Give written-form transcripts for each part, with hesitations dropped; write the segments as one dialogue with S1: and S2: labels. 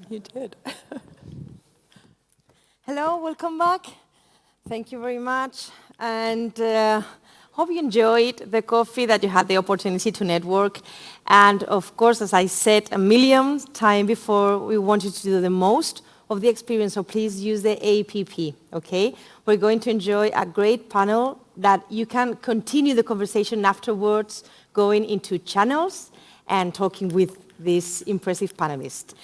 S1: You did. Hello, welcome back. Thank you very much. And hope you enjoyed the coffee, that you had the opportunity to network. And of course, as I said a million times before, we want you to do the most of the experience, so please use the APP, okay? We're going to enjoy a great panel that you can continue the conversation afterwards, going into channels and talking with this impressive panelist.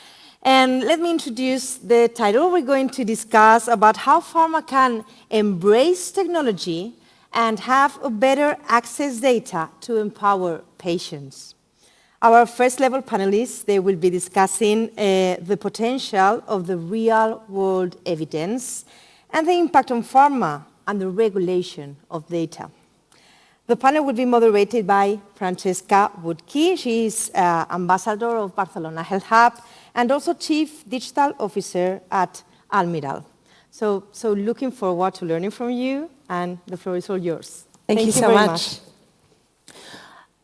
S1: And let me introduce the title. We're going to discuss about how pharma can embrace technology and have a better access data to empower patients. Our first level panelists, they will be discussing the potential of the real-world evidence and the impact on pharma and the regulation of data. The panel will be moderated by Francesca Woodkey. She is ambassador of Barcelona Health Hub and also Chief Digital Officer at Almiral. So looking forward to learning from you, and the floor is all yours.
S2: Thank you so much.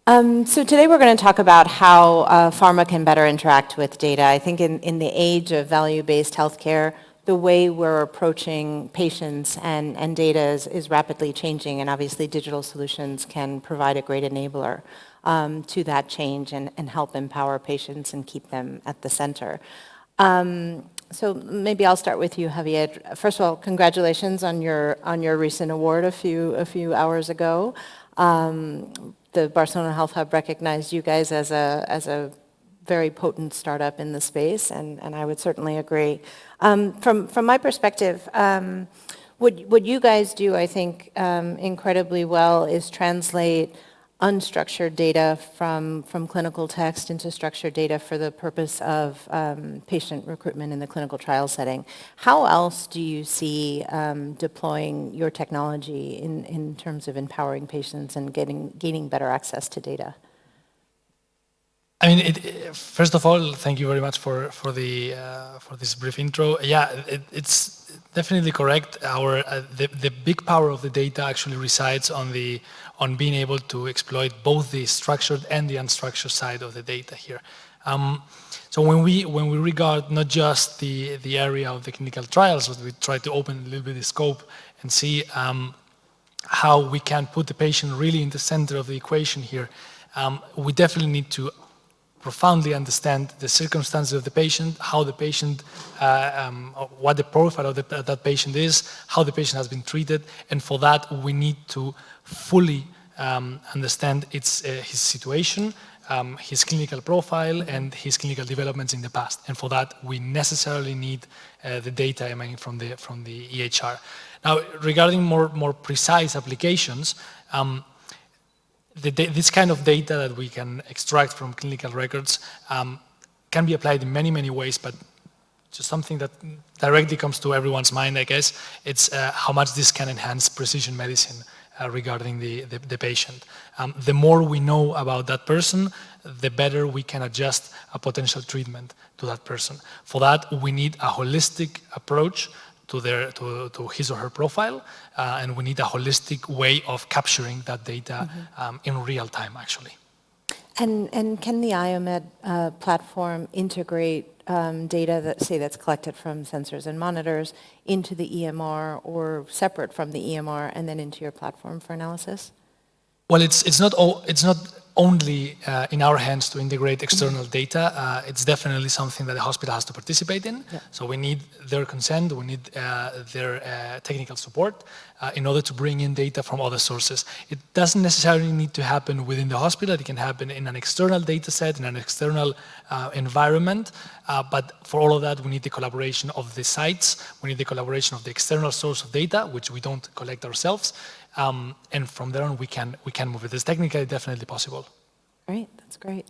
S2: So today we're going to talk about how pharma can better interact with data. I think in the age of value-based healthcare, the way we're approaching patients and data is rapidly changing, and obviously digital solutions can provide a great enabler to that change and help empower patients and keep them at the center. So maybe I'll start with you, Javier. First of all, congratulations on your recent award a few hours ago. The Barcelona Health Hub recognized you guys as a very potent startup in the space, and I would certainly agree. From my perspective, what you guys do, I think, incredibly well is translate unstructured data from clinical text into structured data for the purpose of patient recruitment in the clinical trial setting. How else do you see deploying your technology in terms of empowering patients and gaining better access to data?
S3: I mean, first of all, thank you very much for this brief intro. Yeah, it's definitely correct. The big power of the data actually resides on being able to exploit both the structured and the unstructured side of the data here. So when we regard not just the area of the clinical trials, but we try to open a little bit the scope and see how we can put the patient really in the center of the equation here, we definitely need to profoundly understand the circumstances of the patient, how the patient, what the profile of that patient is, how the patient has been treated, and for that we need to fully understand his situation, his clinical profile, and his clinical developments in the past. And for that we necessarily need the data emanating from the EHR. Now, regarding more precise applications, this kind of data that we can extract from clinical records can be applied in many ways, but just something that directly comes to everyone's mind, I guess, it's how much this can enhance precision medicine regarding the patient. The more we know about that person, the better we can adjust a potential treatment to that person. For that, we need a holistic approach to his or her profile, and we need a holistic way of capturing that data in real time, actually.
S2: And can the IOMED platform integrate data that's collected from sensors and monitors into the EMR, or separate from the EMR and then into your platform for analysis?
S3: Well, it's not only in our hands to integrate external data. It's definitely something that the hospital has to participate in. Yeah. So we need their consent, we need their technical support in order to bring in data from other sources. It doesn't necessarily need to happen within the hospital. It can happen in an external data set, in an external environment. But for all of that, we need the collaboration of the sites. We need the collaboration of the external source of data, which we don't collect ourselves. And from there on, we can move it. It's technically definitely possible.
S2: Great, that's great.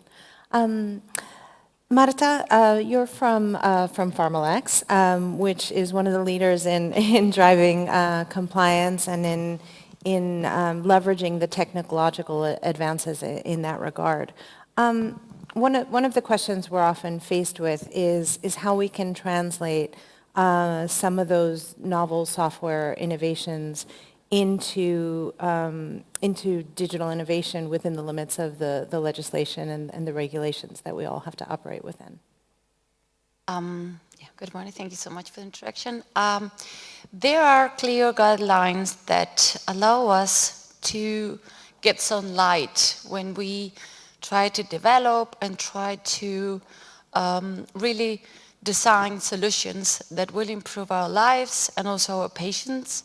S2: Marta, you're from PharmaLex, which is one of the leaders in driving compliance and in leveraging the technological advances in that regard. One of the questions we're often faced with is how we can translate some of those novel software innovations into digital innovation within the limits of the legislation and the regulations that we all have to operate within?
S4: Yeah, good morning. Thank you so much for the introduction. There are clear guidelines that allow us to get some light when we try to develop and try to really design solutions that will improve our lives and also our patients.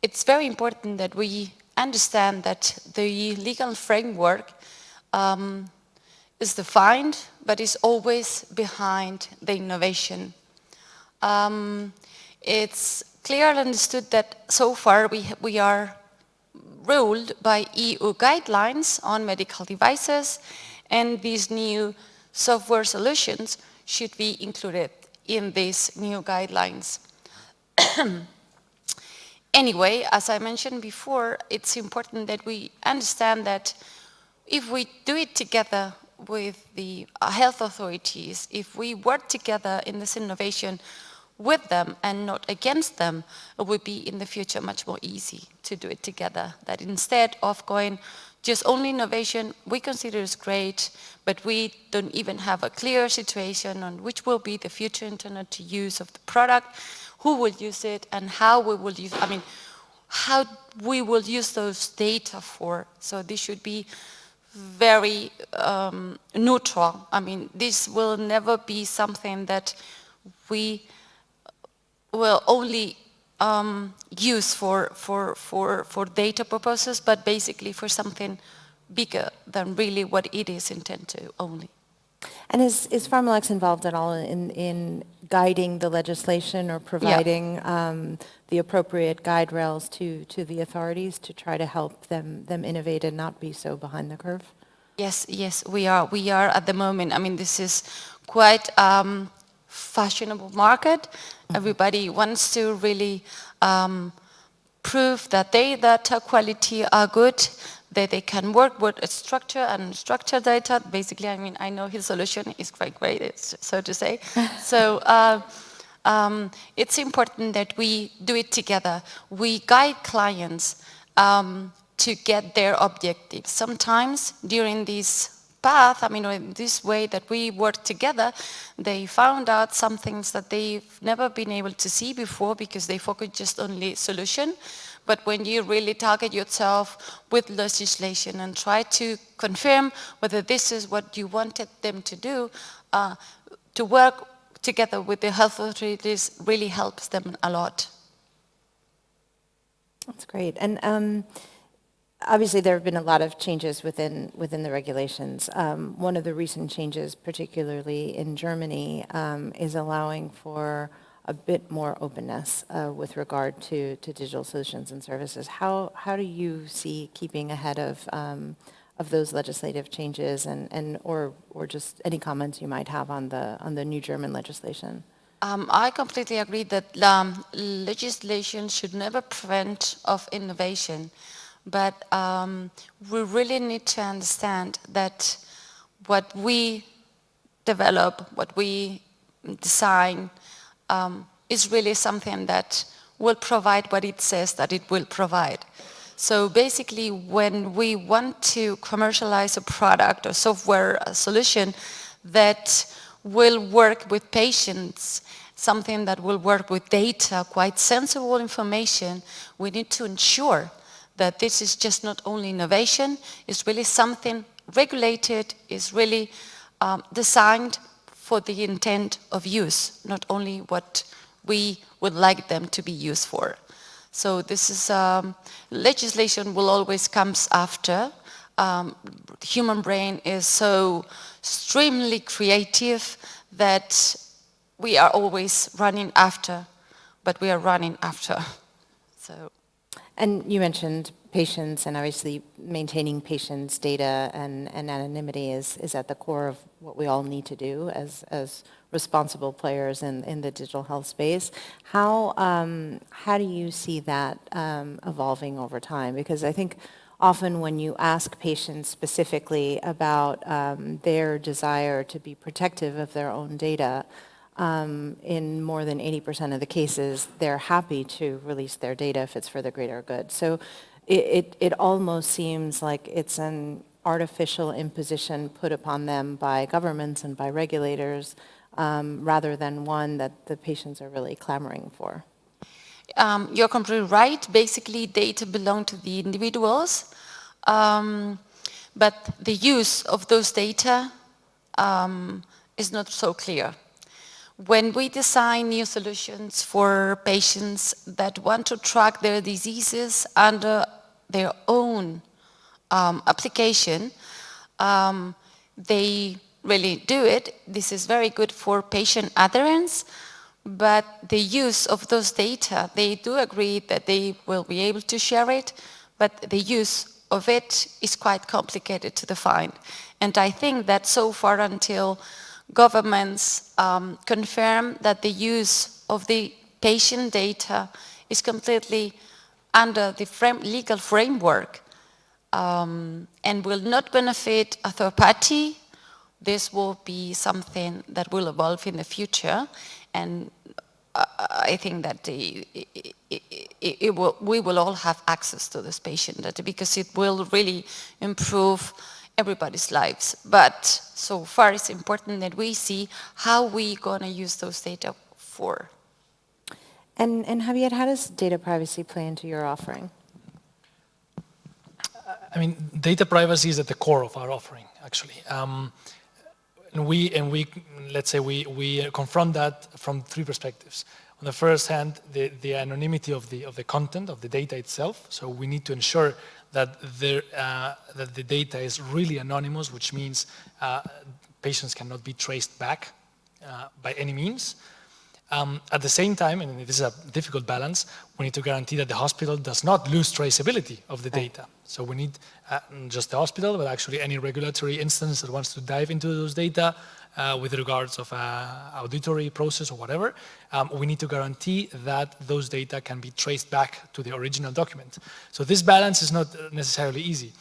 S4: It's very important that we understand that the legal framework is defined, but is always behind the innovation. It's clearly understood that so far we are ruled by EU guidelines on medical devices, and these new software solutions should be included in these new guidelines. Anyway, as I mentioned before, it's important that we understand that if we do it together with the health authorities, if we work together in this innovation with them and not against them, it would be in the future much more easy to do it together. That instead of going just only innovation, we consider is great, but we don't even have a clear situation on which will be the future intended use of the product, who will use it, and how we will use, how we will use those data for. So this should be very neutral. This will never be something that we will only use for data purposes, but basically for something bigger than really what it is intended to only.
S2: And is PharmaLex involved at all in guiding the legislation or providing the appropriate guide rails to the authorities to try to help them innovate and not be so behind the curve?
S4: Yes, we are. We are at the moment. This is quite fashionable market. Everybody wants to really prove that their data quality are good, that they can work with a structure and structured data. Basically, I know his solution is quite great, so to say. So it's important that we do it together. We guide clients to get their objectives. Sometimes during this path, in this way that we work together, they found out some things that they've never been able to see before because they focus just on the solution. But when you really target yourself with legislation and try to confirm whether this is what you wanted them to do, to work together with the health authorities really helps them a lot.
S2: That's great. And obviously, there have been a lot of changes within the regulations. One of the recent changes, particularly in Germany, is allowing for a bit more openness with regard to digital solutions and services. How do you see keeping ahead of those legislative changes, or just any comments you might have on the new German legislation?
S4: I completely agree that legislation should never prevent of innovation. But we really need to understand that what we develop, what we design, is really something that will provide what it says that it will provide. So basically, when we want to commercialize a product or software solution that will work with patients, something that will work with data, quite sensible information, we need to ensure that this is just not only innovation, it's really something regulated, is really designed for the intent of use, not only what we would like them to be used for. So this is, legislation will always come after. The human brain is so extremely creative that we are always running after, but we are running after. So.
S2: And you mentioned patients, and obviously maintaining patients' data and anonymity is at the core of what we all need to do as responsible players in the digital health space. How do you see that evolving over time? Because I think often when you ask patients specifically about their desire to be protective of their own data, in more than 80% of the cases, they're happy to release their data if it's for the greater good. So it almost seems like it's an artificial imposition put upon them by governments and by regulators, rather than one that the patients are really clamoring for.
S4: You're completely right. Basically, data belong to the individuals, but the use of those data is not so clear. When we design new solutions for patients that want to track their diseases under their own application, they really do it. This is very good for patient adherence, but the use of those data, they do agree that they will be able to share it, but the use of it is quite complicated to define. And I think that so far, until governments confirm that the use of the patient data is completely under the legal framework and will not benefit a third party, this will be something that will evolve in the future. And I think that we will all have access to this patient data because it will really improve everybody's lives. But so far it's important that we see how we're going to use those data for.
S2: And Javier, how does data privacy play into your offering?
S3: I mean, data privacy is at the core of our offering, actually. And we let's say we confront that from three perspectives. On the first hand, the anonymity of the content of the data itself. So we need to ensure that the data is really anonymous, which means patients cannot be traced back by any means. At the same time, and this is a difficult balance, we need to guarantee that the hospital does not lose traceability of the data. So we need not just the hospital, but actually any regulatory instance that wants to dive into those data with regards of auditory process or whatever, we need to guarantee that those data can be traced back to the original document. So this balance is not necessarily easy.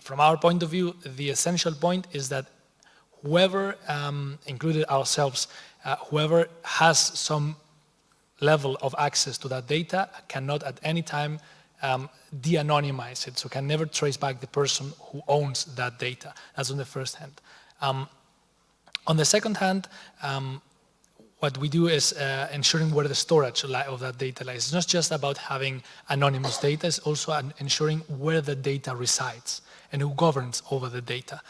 S3: From our point of view, the essential point is that whoever, included ourselves, whoever has some level of access to that data cannot at any time de-anonymize it, so can never trace back the person who owns that data. That's on the first hand. On the second hand, what we do is ensuring where the storage of that data lies. It's not just about having anonymous data, it's also ensuring where the data resides and who governs over the data.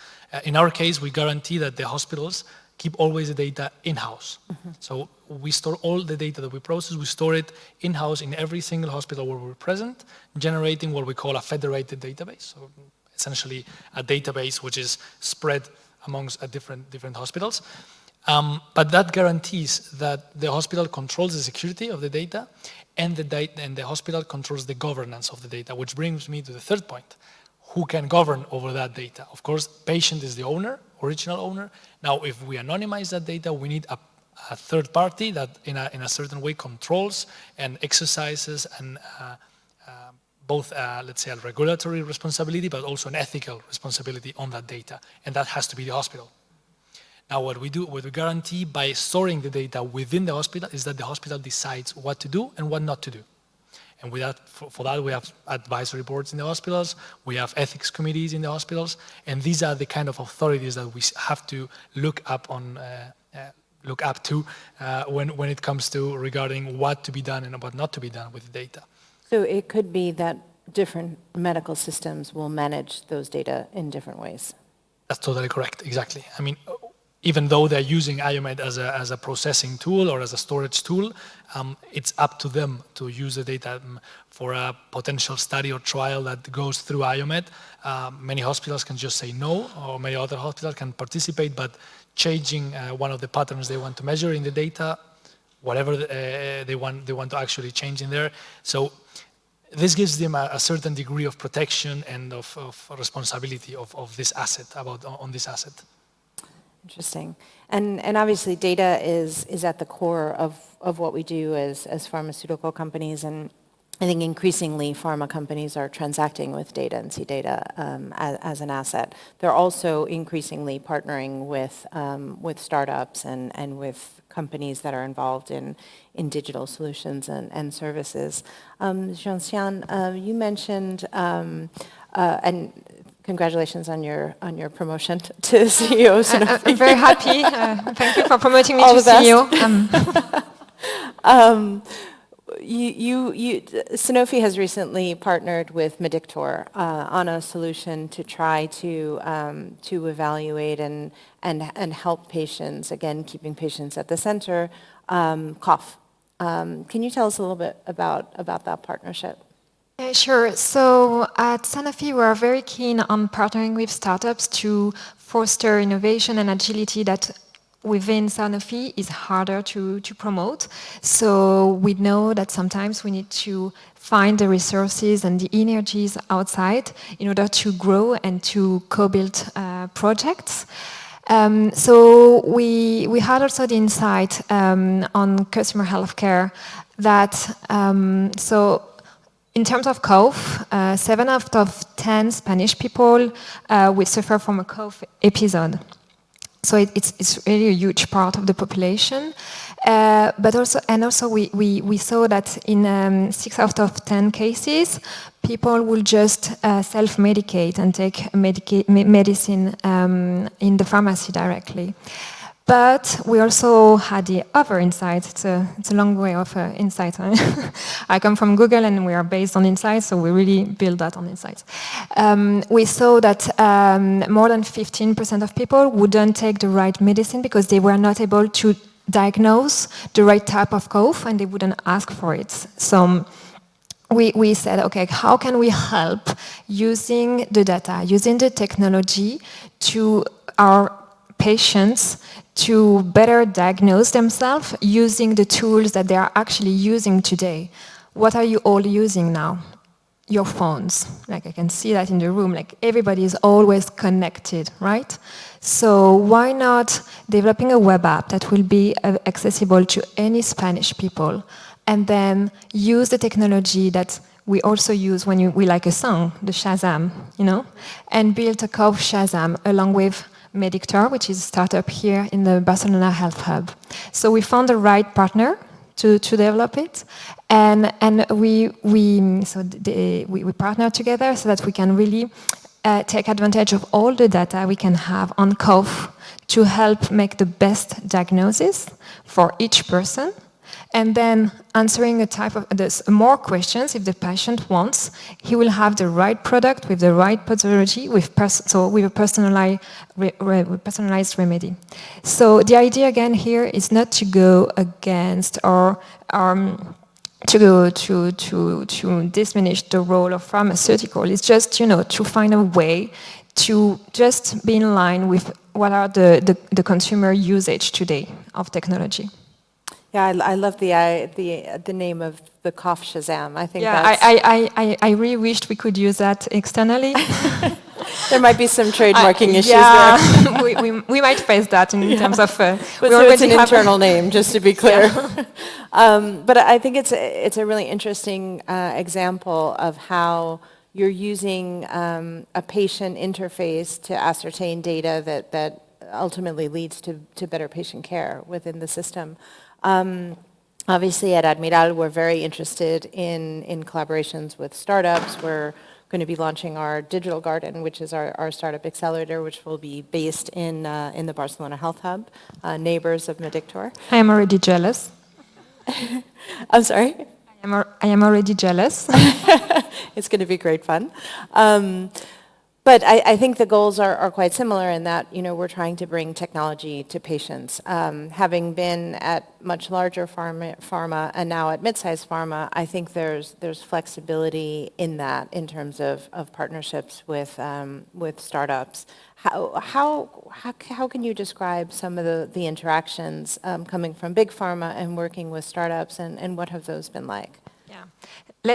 S3: In our case, we guarantee that the hospitals keep always the data in-house. Mm-hmm. So we store all the data that we process, we store it in-house in every single hospital where we're present, generating what we call a federated database. So essentially a database which is spread amongst different hospitals. But that guarantees that the hospital controls the security of the data and the hospital controls the governance of the data, which brings me to the third point. Who can govern over that data? Of course, patient is the owner, original owner. Now, if we anonymize that data, we need a third party that in a certain way controls and exercises and both, let's say, a regulatory responsibility, but also an ethical responsibility on that data. And that has to be the hospital. Now, what we guarantee by storing the data within the hospital is that the hospital decides what to do and what not to do. And with that, for that, we have advisory boards in the hospitals, we have ethics committees in the hospitals, and these are the kind of authorities that we have to look up to when it comes to regarding what to be done and what not to be done with the data.
S2: So it could be that different medical systems will manage those data in different ways.
S3: That's totally correct, exactly. I mean, even though they're using IOMED as a processing tool or as a storage tool, it's up to them to use the data for a potential study or trial that goes through IOMED. Many hospitals can just say no, or many other hospitals can participate, but changing one of the patterns they want to measure in the data, whatever they want to actually change in there. So this gives them a certain degree of protection and of responsibility of this asset, on this asset.
S2: Interesting. And obviously data is at the core of what we do as pharmaceutical companies. And I think increasingly pharma companies are transacting with data and see data as an asset. They're also increasingly partnering with startups and with companies that are involved in digital solutions and services. Jean-Xian, you mentioned, and congratulations on your promotion to CEO of Sanofi.
S5: I'm very happy. Thank you for promoting me
S2: All
S5: to
S2: the best.
S5: CEO.
S2: Sanofi has recently partnered with Medictor on a solution to try to evaluate and help patients, again, keeping patients at the center, cough. Can you tell us a little bit about that partnership?
S5: Yeah, sure. So at Sanofi, we are very keen on partnering with startups to foster innovation and agility that within Sanofi is harder to promote. So we know that sometimes we need to find the resources and the energies outside in order to grow and to co-build projects. So we had also the insight on customer healthcare that so in terms of cough, 7 out of 10 Spanish people will suffer from a cough episode. So it's really a huge part of the population. But also we saw that in 6 out of 10 cases, people will just self-medicate and take medicine in the pharmacy directly. But we also had the other insight. It's a long way of insight. I come from Google and we are based on insights, so we really build that on insights. We saw that more than 15% of people wouldn't take the right medicine because they were not able to diagnose the right type of cough and they wouldn't ask for it. So we said, okay, how can we help using the data, using the technology to our patients to better diagnose themselves using the tools that they are actually using today. What are you all using now? Your phones. Like I can see that in the room, like everybody is always connected, right? So why not developing a web app that will be accessible to any Spanish people and then use the technology that we also use when we like a song, the Shazam, and build a cough Shazam along with Medictor, which is a startup here in the Barcelona Health Hub. So we found the right partner to develop it, and we partner together so that we can really take advantage of all the data we can have on cough to help make the best diagnosis for each person. And then answering a type of more questions if the patient wants, he will have the right product with the right pathology with a personalized remedy. So the idea again here is not to go against or to diminish the role of pharmaceutical. It's just to find a way to just be in line with what are the consumer usage today of technology.
S2: Yeah, I love the name of the cough Shazam. I think
S5: I really wished we could use that externally.
S2: There might be some trademarking issues
S5: there. we might face that in terms of.
S2: So it's an internal name, just to be clear. But I think it's a really interesting example of how you're using a patient interface to ascertain data that ultimately leads to better patient care within the system. Obviously, at Admiral, we're very interested in collaborations with startups. We're going to be launching our Digital Garden, which is our startup accelerator, which will be based in the Barcelona Health Hub, neighbors of Medictor.
S5: I am already jealous.
S2: I'm sorry?
S5: I am already jealous.
S2: It's going to be great fun. But I think the goals are quite similar in that, we're trying to bring technology to patients. Having been at much larger pharma and now at mid-sized pharma, I think there's flexibility in that in terms of partnerships with startups. How can you describe some of the interactions coming from big pharma and working with startups, and what have those been like?
S5: Yeah.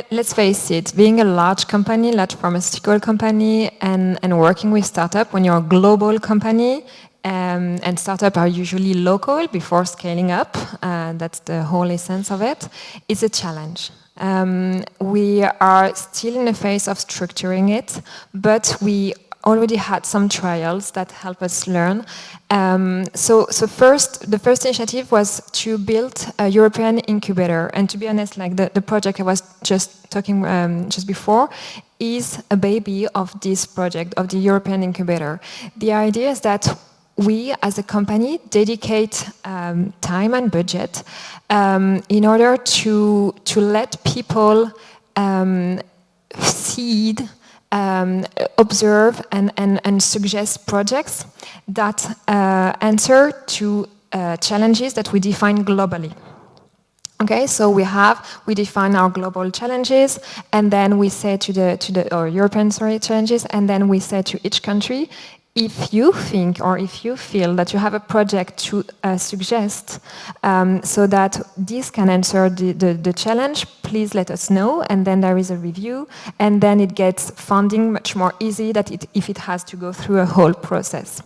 S5: Let's face it, being a large company, large pharmaceutical company, and working with startup, when you're a global company, and startups are usually local before scaling up, that's the whole essence of it, it's a challenge. We are still in a phase of structuring it, but we already had some trials that help us learn. So the first initiative was to build a European incubator. And to be honest, like the project I was just talking just before is a baby of this project, of the European incubator. The idea is that we, as a company, dedicate time and budget in order to let people seed, observe, and suggest projects that answer to challenges that we define globally. Okay, so we define our global challenges, and then we say or European challenges, and then we say to each country, if you think or if you feel that you have a project to suggest so that this can answer the challenge, please let us know, and then there is a review, and then it gets funding much more easy than if it has to go through a whole process.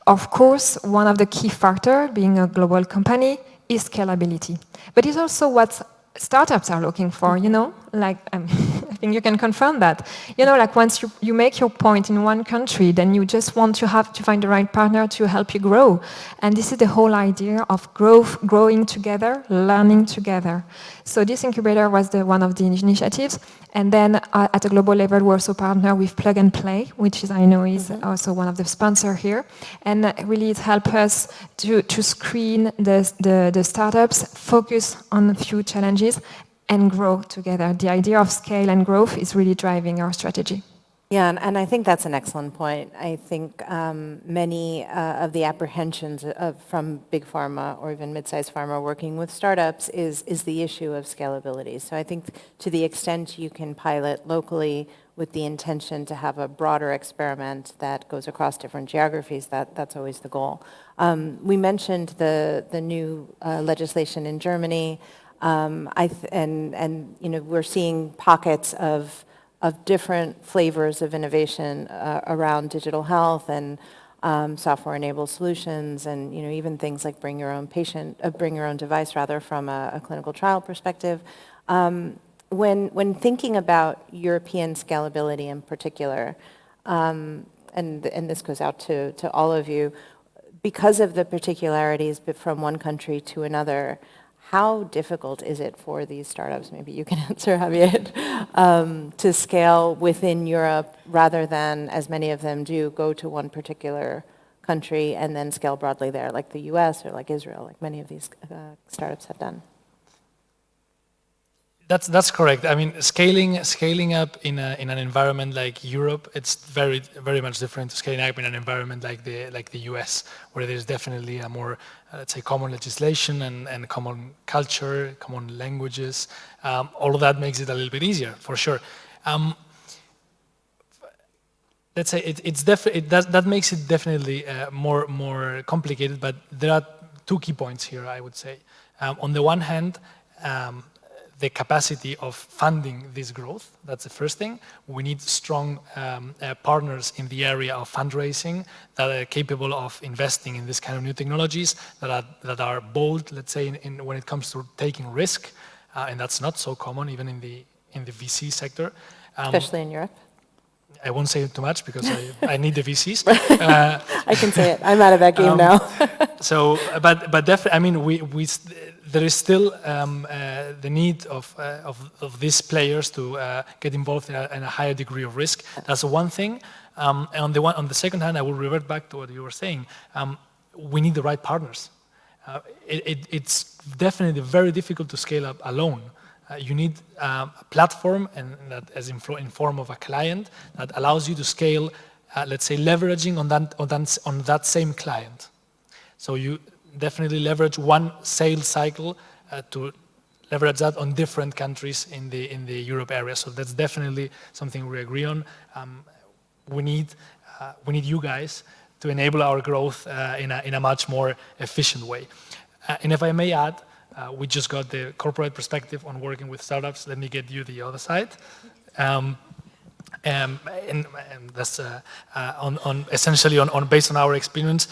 S5: Of course, one of the key factors, being a global company, is scalability. But it's also what startups are looking for, you know? Like, I think you can confirm that. You know, like once you make your point in one country, then you just want to have to find the right partner to help you grow. And this is the whole idea of growing together, learning together. So this incubator was one of the initiatives. And then at a global level, we also partner with Plug and Play, which is, I know, is also one of the sponsors here. And really it helps us to screen the startups, focus on a few challenges, and grow together. The idea of scale and growth is really driving our strategy.
S2: Yeah, and I think that's an excellent point. I think many of the apprehensions from big pharma or even mid-sized pharma working with startups is the issue of scalability. So I think to the extent you can pilot locally with the intention to have a broader experiment that goes across different geographies, that's always the goal. We mentioned the new legislation in Germany, and you know, we're seeing pockets of different flavors of innovation around digital health and software-enabled solutions, and you know, even things like bring your own device rather, from a clinical trial perspective. When thinking about European scalability in particular, and this goes out to all of you, because of the particularities from one country to another, how difficult is it for these startups, maybe you can answer, Javier, to scale within Europe rather than, as many of them do, go to one particular country and then scale broadly there, like the US or like Israel, like many of these startups have done?
S3: That's correct. I mean, scaling up in an environment like Europe, it's very much different to scaling up in an environment like the US, where there's definitely a more let's say common legislation and common culture, common languages. All of that makes it a little bit easier, for sure. Let's say that makes it definitely more complicated. But there are two key points here, I would say. On the one hand, the capacity of funding this growth, that's the first thing. We need strong partners in the area of fundraising that are capable of investing in this kind of new technologies, that are bold, let's say, when it comes to taking risk, and that's not so common even in the VC sector.
S2: Especially in Europe.
S3: I won't say too much because I need the VCs.
S2: I can say it. I'm out of that game now.
S3: So, but definitely, I mean, there is still the need of these players to get involved in a higher degree of risk. That's one thing. And on the second hand, I will revert back to what you were saying. We need the right partners. It's definitely very difficult to scale up alone. You need a platform, and that is in form of a client that allows you to scale, let's say, leveraging on that same client. So you definitely leverage one sales cycle to leverage that on different countries in the Europe area. So that's definitely something we agree on. We need you guys to enable our growth in a much more efficient way. And if I may add, we just got the corporate perspective on working with startups. Let me get you the other side. And that's essentially based on our experience,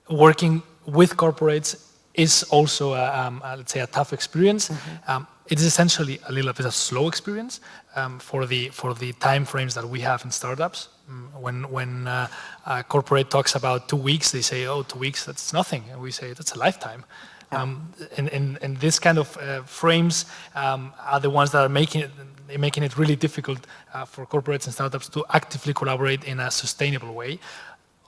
S3: working with corporates is also, let's say, a tough experience. it is essentially a little bit of slow experience for the time frames that we have in startups. When a corporate talks about 2 weeks, they say, oh, 2 weeks, that's nothing. And we say, that's a lifetime. And this kind of frames are the ones that are making it really difficult for corporates and startups to actively collaborate in a sustainable way.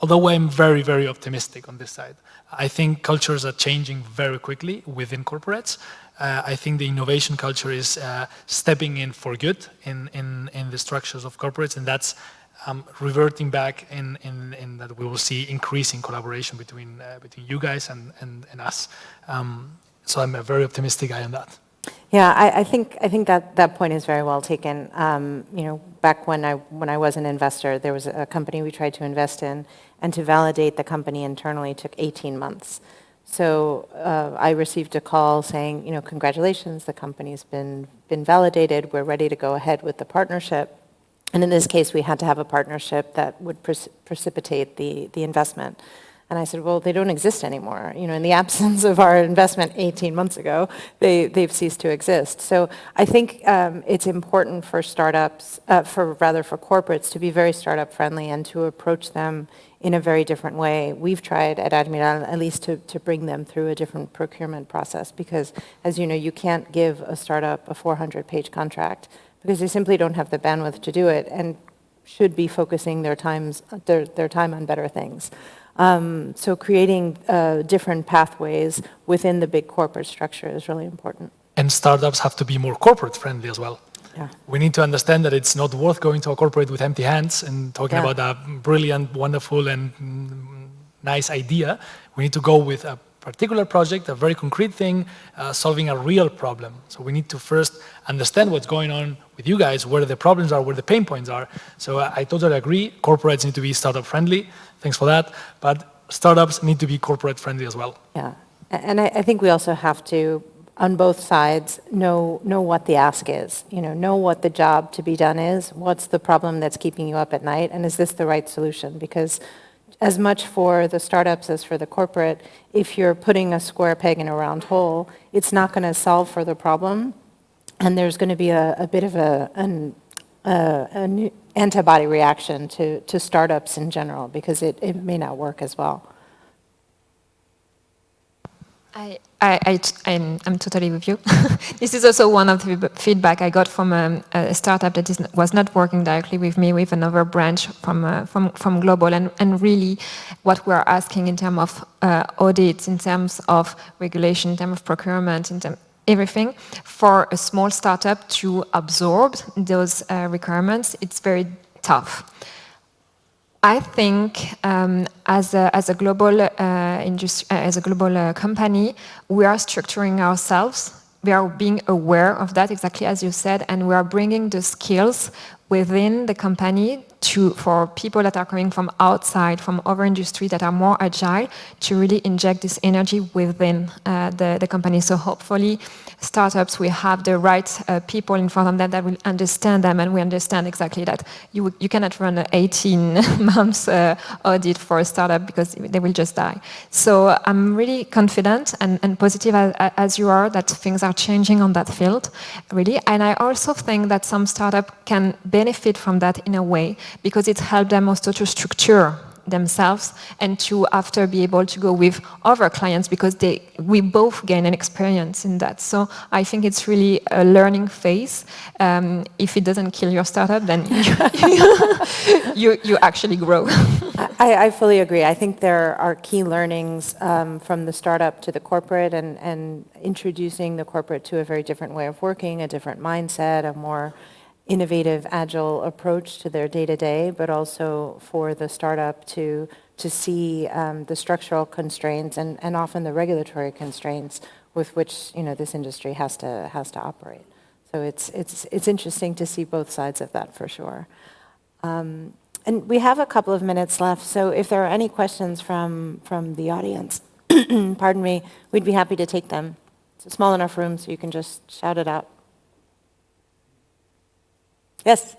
S3: Although I'm very, very optimistic on this side. I think cultures are changing very quickly within corporates. I think the innovation culture is stepping in for good in the structures of corporates, and that's reverting back in that we will see increasing collaboration between you guys and us. So I'm a very optimistic guy on that.
S2: Yeah, I think that point is very well taken. Back when I was an investor, there was a company we tried to invest in, and to validate the company internally took 18 months. So I received a call saying, congratulations, the company's been validated. We're ready to go ahead with the partnership. And in this case, we had to have a partnership that would precipitate the investment. And I said, well, they don't exist anymore. In the absence of our investment 18 months ago, they've ceased to exist. So I think it's important for startups, for corporates, to be very startup friendly and to approach them in a very different way. We've tried at Admiral at least to bring them through a different procurement process because, as you know, you can't give a startup a 400-page contract because they simply don't have the bandwidth to do it and should be focusing their time on better things. So creating different pathways within the big corporate structure is really important.
S3: And startups have to be more corporate friendly as well.
S2: Yeah.
S3: We need to understand that it's not worth going to a corporate with empty hands and talking about a brilliant, wonderful, and nice idea. We need to go with a particular project, a very concrete thing, solving a real problem. So we need to first understand what's going on with you guys, where the problems are, where the pain points are. So I totally agree. Corporates need to be startup friendly. Thanks for that. But startups need to be corporate friendly as well.
S2: Yeah, and I think we also have to, on both sides, know what the ask is. Know what the job to be done is. What's the problem that's keeping you up at night, and is this the right solution? Because as much for the startups as for the corporate, if you're putting a square peg in a round hole, it's not going to solve for the problem, and there's going to be a bit of an antibody reaction to startups in general because it may not work as well.
S5: I'm totally with you. This is also one of the feedback I got from a startup that was not working directly with me, with another branch from Global. And really, what we're asking in terms of audits, in terms of regulation, in terms of procurement, in terms everything, for a small startup to absorb those requirements, it's very tough. I think as a global company, we are structuring ourselves. We are being aware of that, exactly as you said, and we are bringing the skills within the company for people that are coming from outside, from other industries that are more agile, to really inject this energy within the company. So hopefully startups will have the right people in front of them that will understand them, and we understand exactly that you cannot run an 18 months audit for a startup because they will just die. So I'm really confident and positive as you are that things are changing on that field, really. And I also think that some startup can benefit from that in a way, because it helps them also to structure themselves and to after be able to go with other clients, because we both gain an experience in that. So I think it's really a learning phase. If it doesn't kill your startup, then you actually grow.
S2: I fully agree. I think there are key learnings from the startup to the corporate, and introducing the corporate to a very different way of working, a different mindset, a more innovative, agile approach to their day-to-day, but also for the startup to see the structural constraints and often the regulatory constraints with which this industry has to operate. So it's interesting to see both sides of that for sure. And we have a couple of minutes left, so if there are any questions from the audience, pardon me, we'd be happy to take them. It's a small enough room so you can just shout it out. Yes.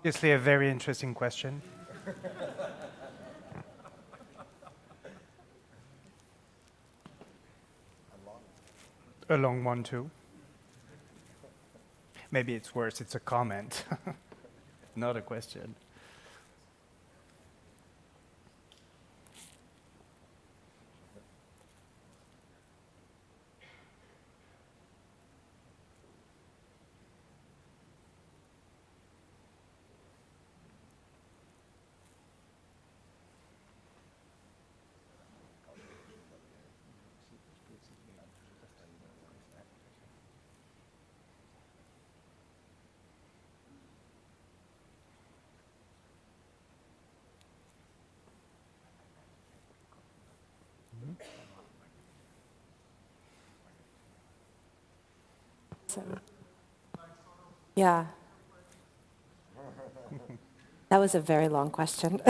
S6: Obviously, a very interesting question. A long one, too. Maybe it's worse, it's a comment, not a question.
S2: So, yeah. That was a very long question.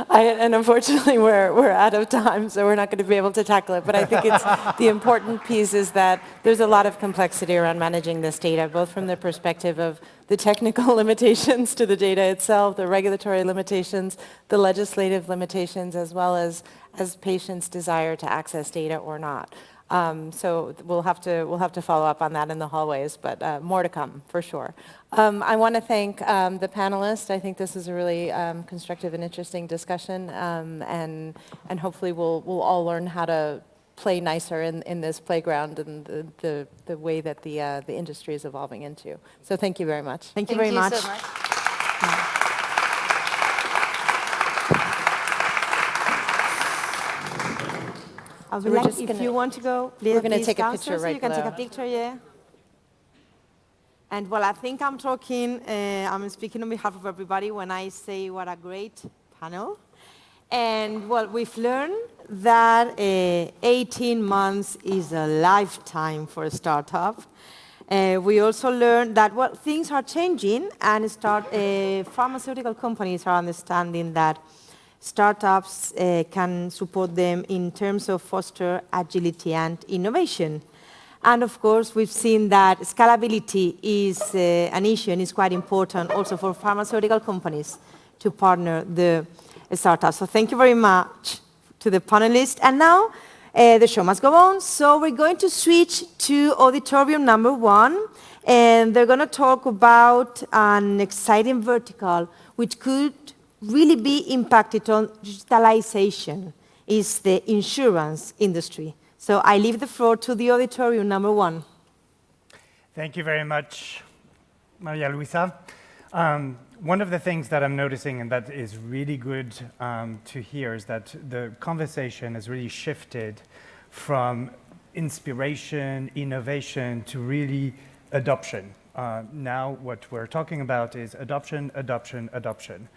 S2: And unfortunately, we're out of time, so we're not going to be able to tackle it. But I think it's the important piece is that there's a lot of complexity around managing this data, both from the perspective of the technical limitations to the data itself, the regulatory limitations, the legislative limitations, as well as patients' desire to access data or not. So we'll have to follow up on that in the hallways, but more to come for sure. I want to thank the panelists. I think this is a really constructive and interesting discussion, and hopefully we'll all learn how to play nicer in this playground and the way that the industry is evolving into. So thank you very much.
S1: Thank you very much.
S4: So much.
S1: I would
S2: So we're
S1: like,
S2: just
S1: if
S2: gonna-
S1: you want to go, please,
S2: we're gonna
S1: please
S2: take a
S1: downstairs
S2: picture
S1: so
S2: right
S1: you can take a
S2: below.
S1: picture, yeah. And well, I think I'm talking, I'm speaking on behalf of everybody when I say what a great panel. And well, we've learned that 18 months is a lifetime for a startup. We also learned that, well, things are changing and pharmaceutical companies are understanding that startups can support them in terms of foster agility and innovation. And of course, we've seen that scalability is an issue and is quite important also for pharmaceutical companies to partner the startups. So thank you very much to the panelists. And now the show must go on. So we're going to switch to auditorium number 1. And they're going to talk about an exciting vertical which could really be impacted on digitalization, is the insurance industry. So I leave the floor to the auditorium number 1.
S6: Thank you very much, Maria Luisa. One of the things that I'm noticing and that is really good to hear is that the conversation has really shifted from inspiration, innovation, to really adoption. Now what we're talking about is adoption, adoption, adoption.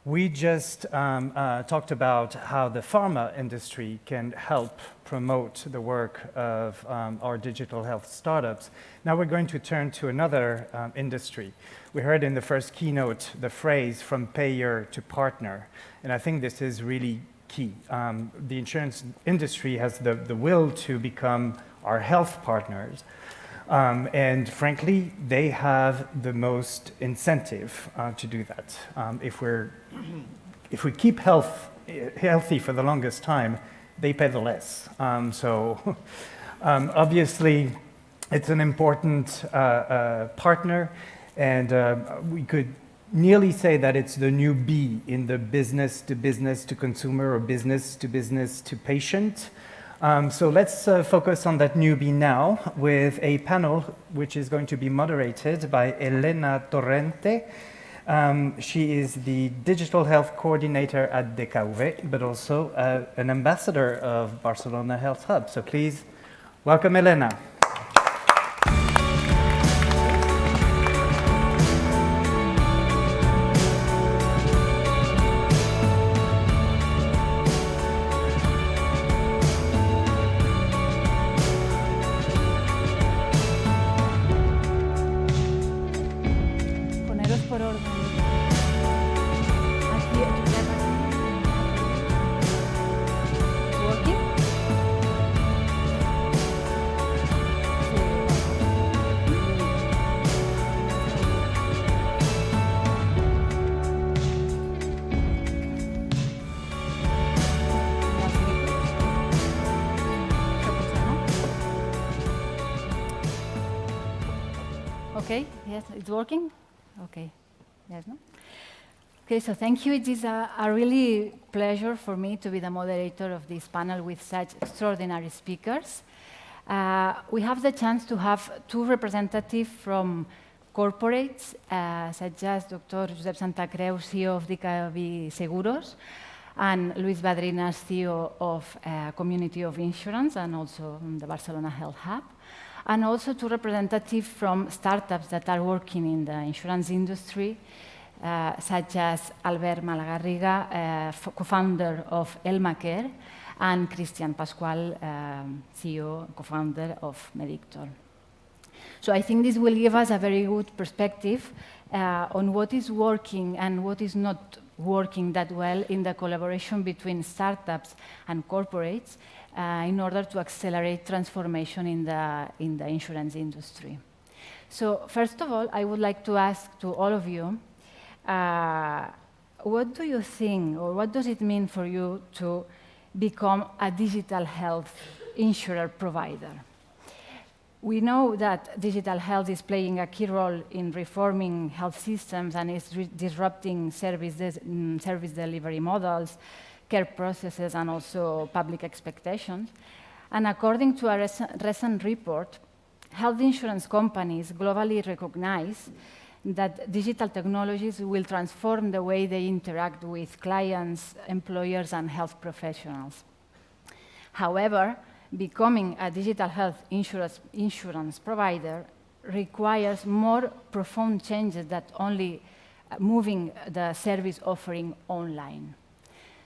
S6: We just talked about how the pharma industry can help promote the work of our digital health startups. Now we're going to turn to another industry. We heard in the first keynote the phrase from payer to partner, and I think this is really key. The insurance industry has the will to become our health partners. And frankly, they have the most incentive to do that. If we keep healthy for the longest time, they pay the less. So obviously, it's an important partner, and we could nearly say that it's the new B in the business to consumer or business to patient. So let's focus on that newbie now with a panel which is going to be moderated by Elena Torrente. She is the Digital Health Coordinator at DKV, but also an ambassador of Barcelona Health Hub. So please welcome Elena.
S7: Poneros por orden. Aquí, working? Okay, yes, it's working? Okay, yes, no? Okay, so thank you. It is a really pleasure for me to be the moderator of this panel with such extraordinary speakers. We have the chance to have two representatives from corporates, such as Dr. Josep Santacreu, CEO of DKV Seguros, and Luis Badrinas, CEO of Community of Insurance, and also the Barcelona Health Hub, and also two representatives from startups that are working in the insurance industry, such as Albert Malagarriga, co-founder of Elmacare, and Christian Pascual, CEO, co-founder of Medictor. So I think this will give us a very good perspective on what is working and what is not working that well in the collaboration between startups and corporates in order to accelerate transformation in the insurance industry. So first of all, I would like to ask to all of you, what do you think, or what does it mean for you to become a digital health insurer provider? We know that digital health is playing a key role in reforming health systems and is disrupting service delivery models, care processes, and also public expectations. And according to a recent report, health insurance companies globally recognize that digital technologies will transform the way they interact with clients, employers, and health professionals. However, becoming a digital health insurance provider requires more profound changes than only moving the service offering online.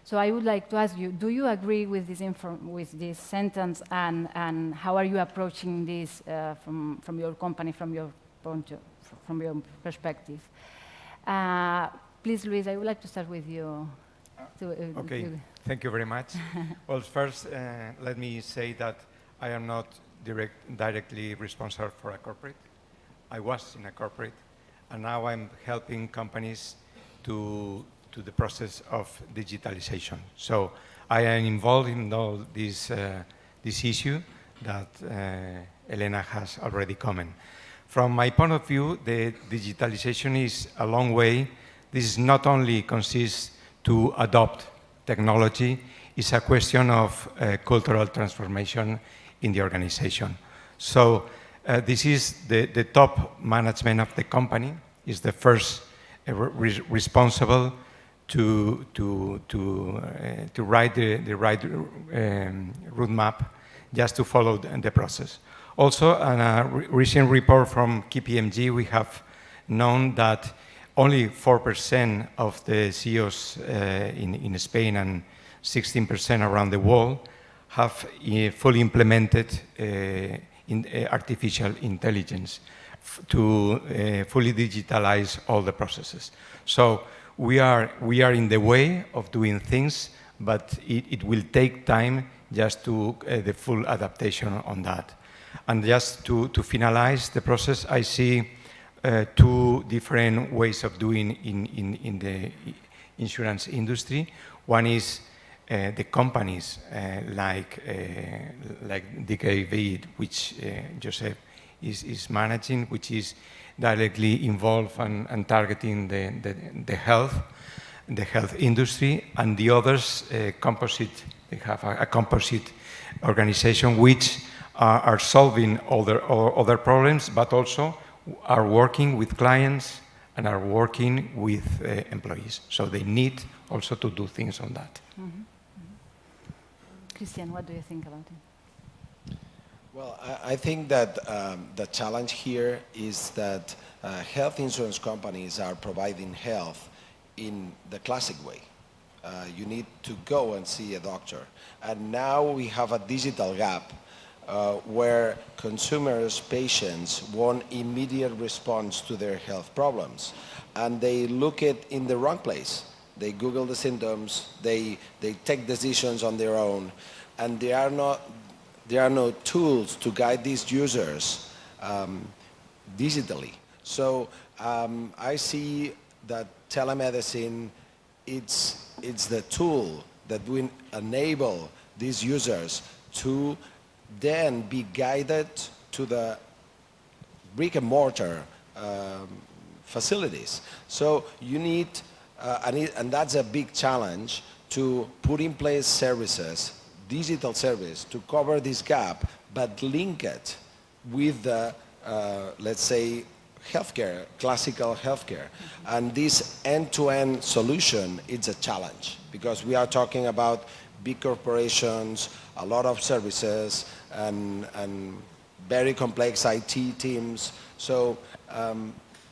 S7: So I would like to ask you, do you agree with this sentence, and how are you approaching this from your company, from your perspective? Please, Luis, I would like to start with you.
S8: Okay, thank you very much. Well, first, let me say that I am not directly responsible for a corporate. I was in a corporate, and now I'm helping companies to the process of digitalization. So I am involved in all this issue that Elena has already commented. From my point of view, the digitalization is a long way. This is not only consists to adopt technology, it's a question of cultural transformation in the organization. So this is the top management of the company, is the first responsible to write the right roadmap just to follow the process. Also, in a recent report from KPMG, we have known that only 4% of the CEOs in Spain and 16% around the world have fully implemented artificial intelligence to fully digitalize all the processes. So we are in the way of doing things, but it will take time just to the full adaptation on that. And just to finalize the process, I see two different ways of doing in the insurance industry. One is the companies like DKV, which Josep is managing, which is directly involved and targeting the health industry, and the others composite. They have a composite organization which are solving other problems, but also are working with clients and are working with employees. So they need also to do things on that.
S7: Mm-hmm. Mm-hmm. Christian, what do you think about it?
S9: Well, I think that the challenge here is that health insurance companies are providing health in the classic way. You need to go and see a doctor. And now we have a digital gap where consumers, patients want immediate response to their health problems. And they look it in the wrong place. They Google the symptoms, they take decisions on their own, and there are no tools to guide these users digitally. So I see that telemedicine, it's the tool that will enable these users to then be guided to the brick and mortar facilities. So you need, and that's a big challenge, to put in place services, digital service, to cover this gap, but link it with the, let's say, healthcare, classical healthcare. And this end-to-end solution, it's a challenge, because we are talking about big corporations, a lot of services, and very complex IT teams. So,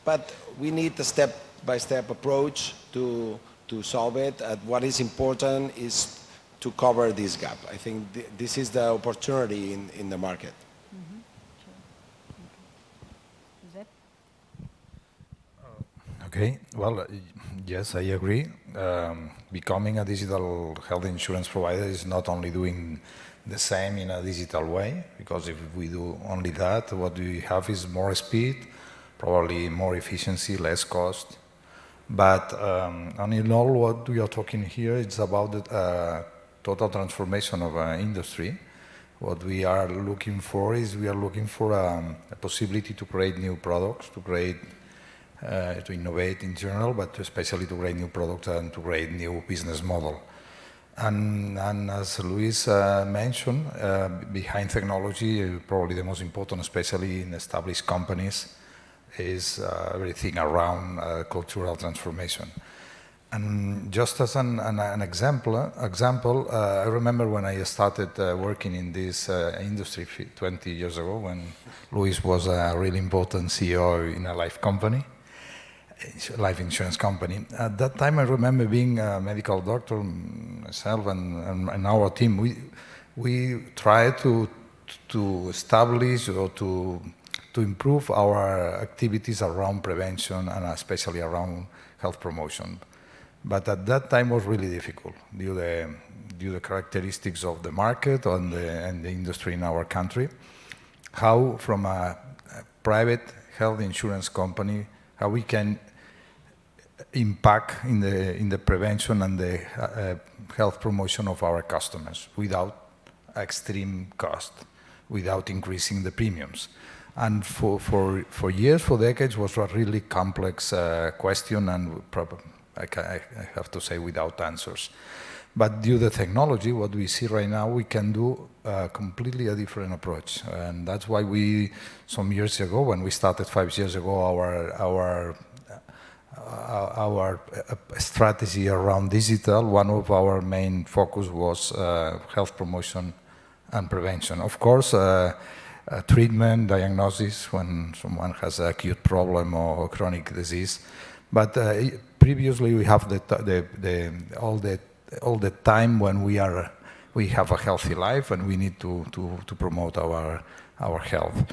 S9: but we need a step-by-step approach to solve it. What is important is to cover this gap. I think this is the opportunity in the market.
S10: Okay, well, yes, I agree. Becoming a digital health insurance provider is not only doing the same in a digital way, because if we do only that, what we have is more speed, probably more efficiency, less cost. But and in all, what we are talking here is about the total transformation of our industry. What we are looking for is we are looking for a possibility to create new products, to innovate in general, but especially to create new products and to create new business model. And as Luis mentioned, behind technology, probably the most important, especially in established companies, is everything around cultural transformation. And just as an example, I remember when I started working in this industry 20 years ago, when Luis was a really important CEO in a life insurance company. At that time, I remember being a medical doctor myself and our team. We tried to establish or to improve our activities around prevention and especially around health promotion. But at that time was really difficult due to the characteristics of the market and the industry in our country. How from a private health insurance company, how we can impact in the prevention and the health promotion of our customers without extreme cost, without increasing the premiums. And for years, for decades, was a really complex question, and I have to say without answers. But due to technology, what we see right now, we can do completely a different approach. And that's why some years ago, when we started 5 years ago, our strategy around digital, one of our main focus was health promotion and prevention. Of course, treatment, diagnosis when someone has an acute problem or chronic disease. But previously, we have all the time when we have a healthy life and we need to promote our health.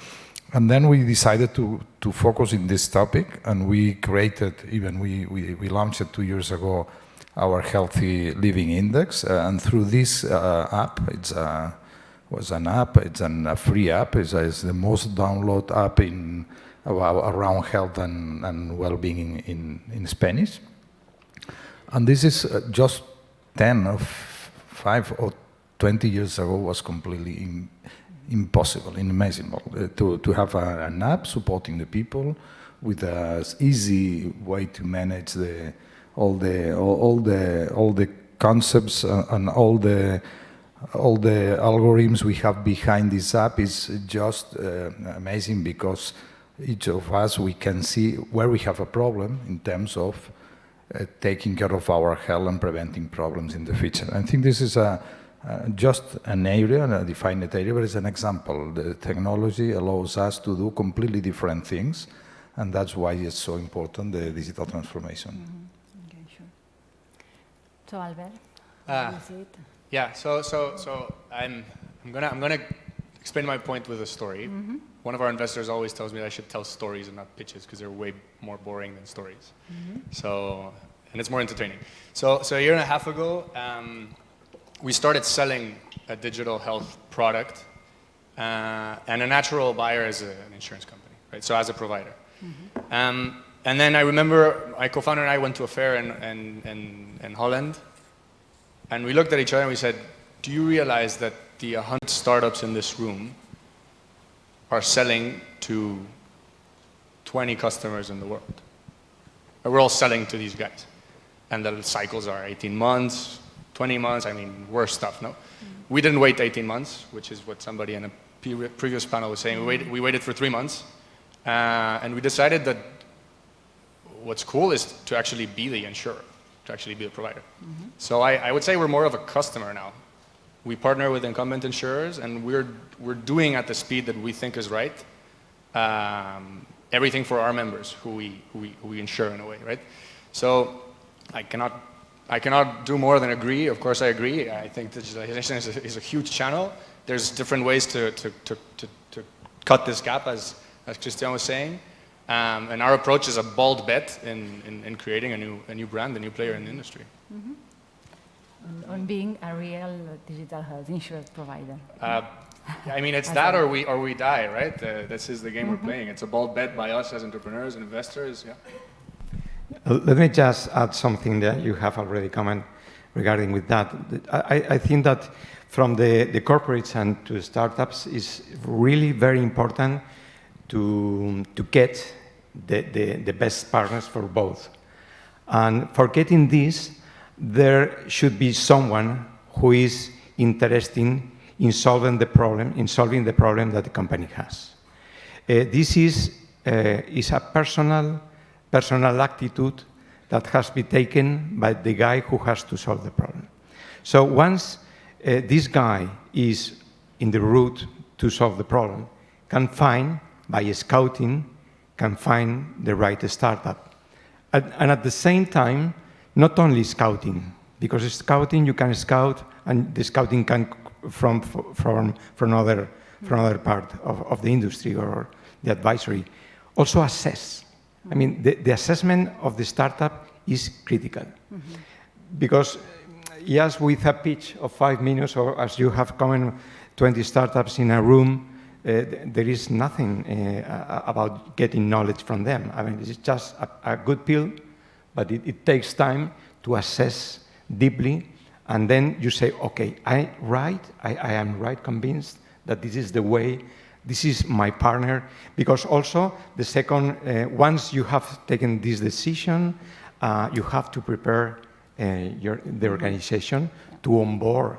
S10: And then we decided to focus in this topic, and we created, we launched it 2 years ago, our Healthy Living Index. And through this app, it's a free app, it's the most downloaded app around health and well-being in Spanish. And this is just 5 or 20 years ago was completely impossible, unimaginable, to have an app supporting the people with an easy way to manage all the concepts and all the algorithms we have behind this app is just amazing, because each of us, we can see where we have a problem in terms of taking care of our health and preventing problems in the future. I think this is just an area, a defined area, but it's an example. The technology allows us to do completely different things, and that's why it's so important, the digital transformation.
S7: Mm-hmm. Okay, sure. So Albert,
S11: how
S7: do you see it?
S11: Yeah, so I'm gonna explain my point with a story.
S7: Mm-hmm.
S11: One of our investors always tells me that I should tell stories and not pitches because they're way more boring than stories. Mm-hmm. And it's more entertaining. So a year and a half ago, we started selling a digital health product, and a natural buyer is an insurance company, right? So as a provider. Mm-hmm. And then I remember my co-founder and I went to a fair in Holland, and we looked at each other and we said, do you realize that the 100 startups in this room are selling to 20 customers in the world. We're all selling to these guys. And the cycles are 18 months, 20 months, I mean, worse stuff, no? We didn't wait 18 months, which is what somebody in a previous panel was saying. We waited for 3 months, and we decided that what's cool is to actually be the insurer, to actually be the provider. So I would say we're more of a customer now. We partner with incumbent insurers, and we're doing at the speed that we think is right, everything for our members who we insure in a way, right? So I cannot do more than agree. Of course, I agree. I think digitalization is a huge channel. There's different ways to cut this gap, as Christian was saying. And our approach is a bold bet in creating a new brand, a new player in the industry.
S7: On being a real digital health insurance provider.
S11: I mean, it's that or we die, right? This is the game we're playing. It's a bold bet by us as entrepreneurs and investors. Yeah.
S8: Let me just add something that you have already commented regarding with that. I think that from the corporates and to startups is really very important to get the best partners for both. And for getting this, there should be someone who is interested in solving the problem that the company has. This is a personal attitude that has been taken by the guy who has to solve the problem. So once this guy is in the route to solve the problem, can find, by scouting, can find the right startup. And at the same time, not only scouting, because scouting you can scout, and the scouting can from another part of the industry or the advisory. Also assess. I mean, the assessment of the startup is critical. Because yes, with a pitch of 5 minutes, or as you have commented, 20 startups in a room, there is nothing about getting knowledge from them. I mean, it's just a good pill, but it takes time to assess deeply, and then you say, okay, I am convinced that this is the way, this is my partner, because also the second, once you have taken this decision, you have to prepare the organization to onboard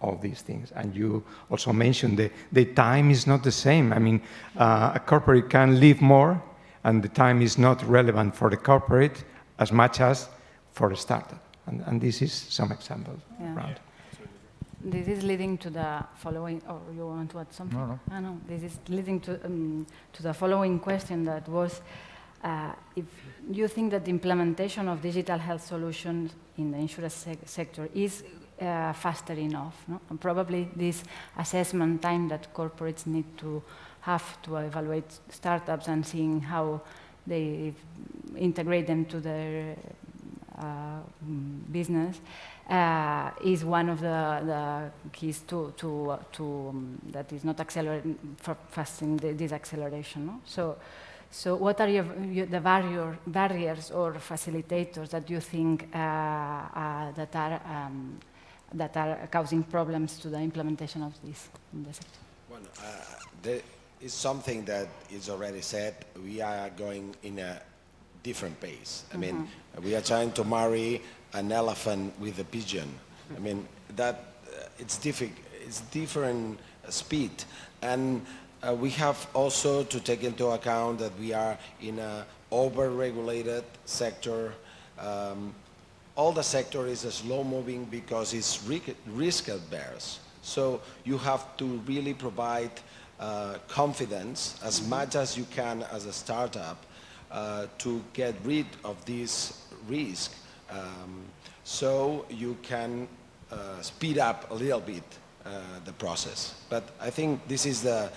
S8: all these things. And you also mentioned the time is not the same. I mean, a corporate can live more, and the time is not relevant for the corporate as much as for a startup. And this is some examples around.
S7: This is leading to the following, or you want to add something?
S10: No.
S7: No. This is leading to the following question that was, if you think that the implementation of digital health solutions in the insurance sector is faster enough, no? And probably this assessment time that corporates need to have to evaluate startups and seeing how they integrate them to their business is one of the keys to that is not accelerating, fasting this acceleration. No? So what are the barriers or facilitators that you think that are causing problems to the implementation of this in the sector?
S9: Well, there is something that is already said. We are going in a different pace. I mean, we are trying to marry an elephant with a pigeon. I mean, that it's different speed. And we have also to take into account that we are in an over-regulated sector. All the sector is slow-moving because it's risk-averse. So you have to really provide confidence as much as you can as a startup to get rid of this risk, so you can speed up a little bit the process. But I think this is the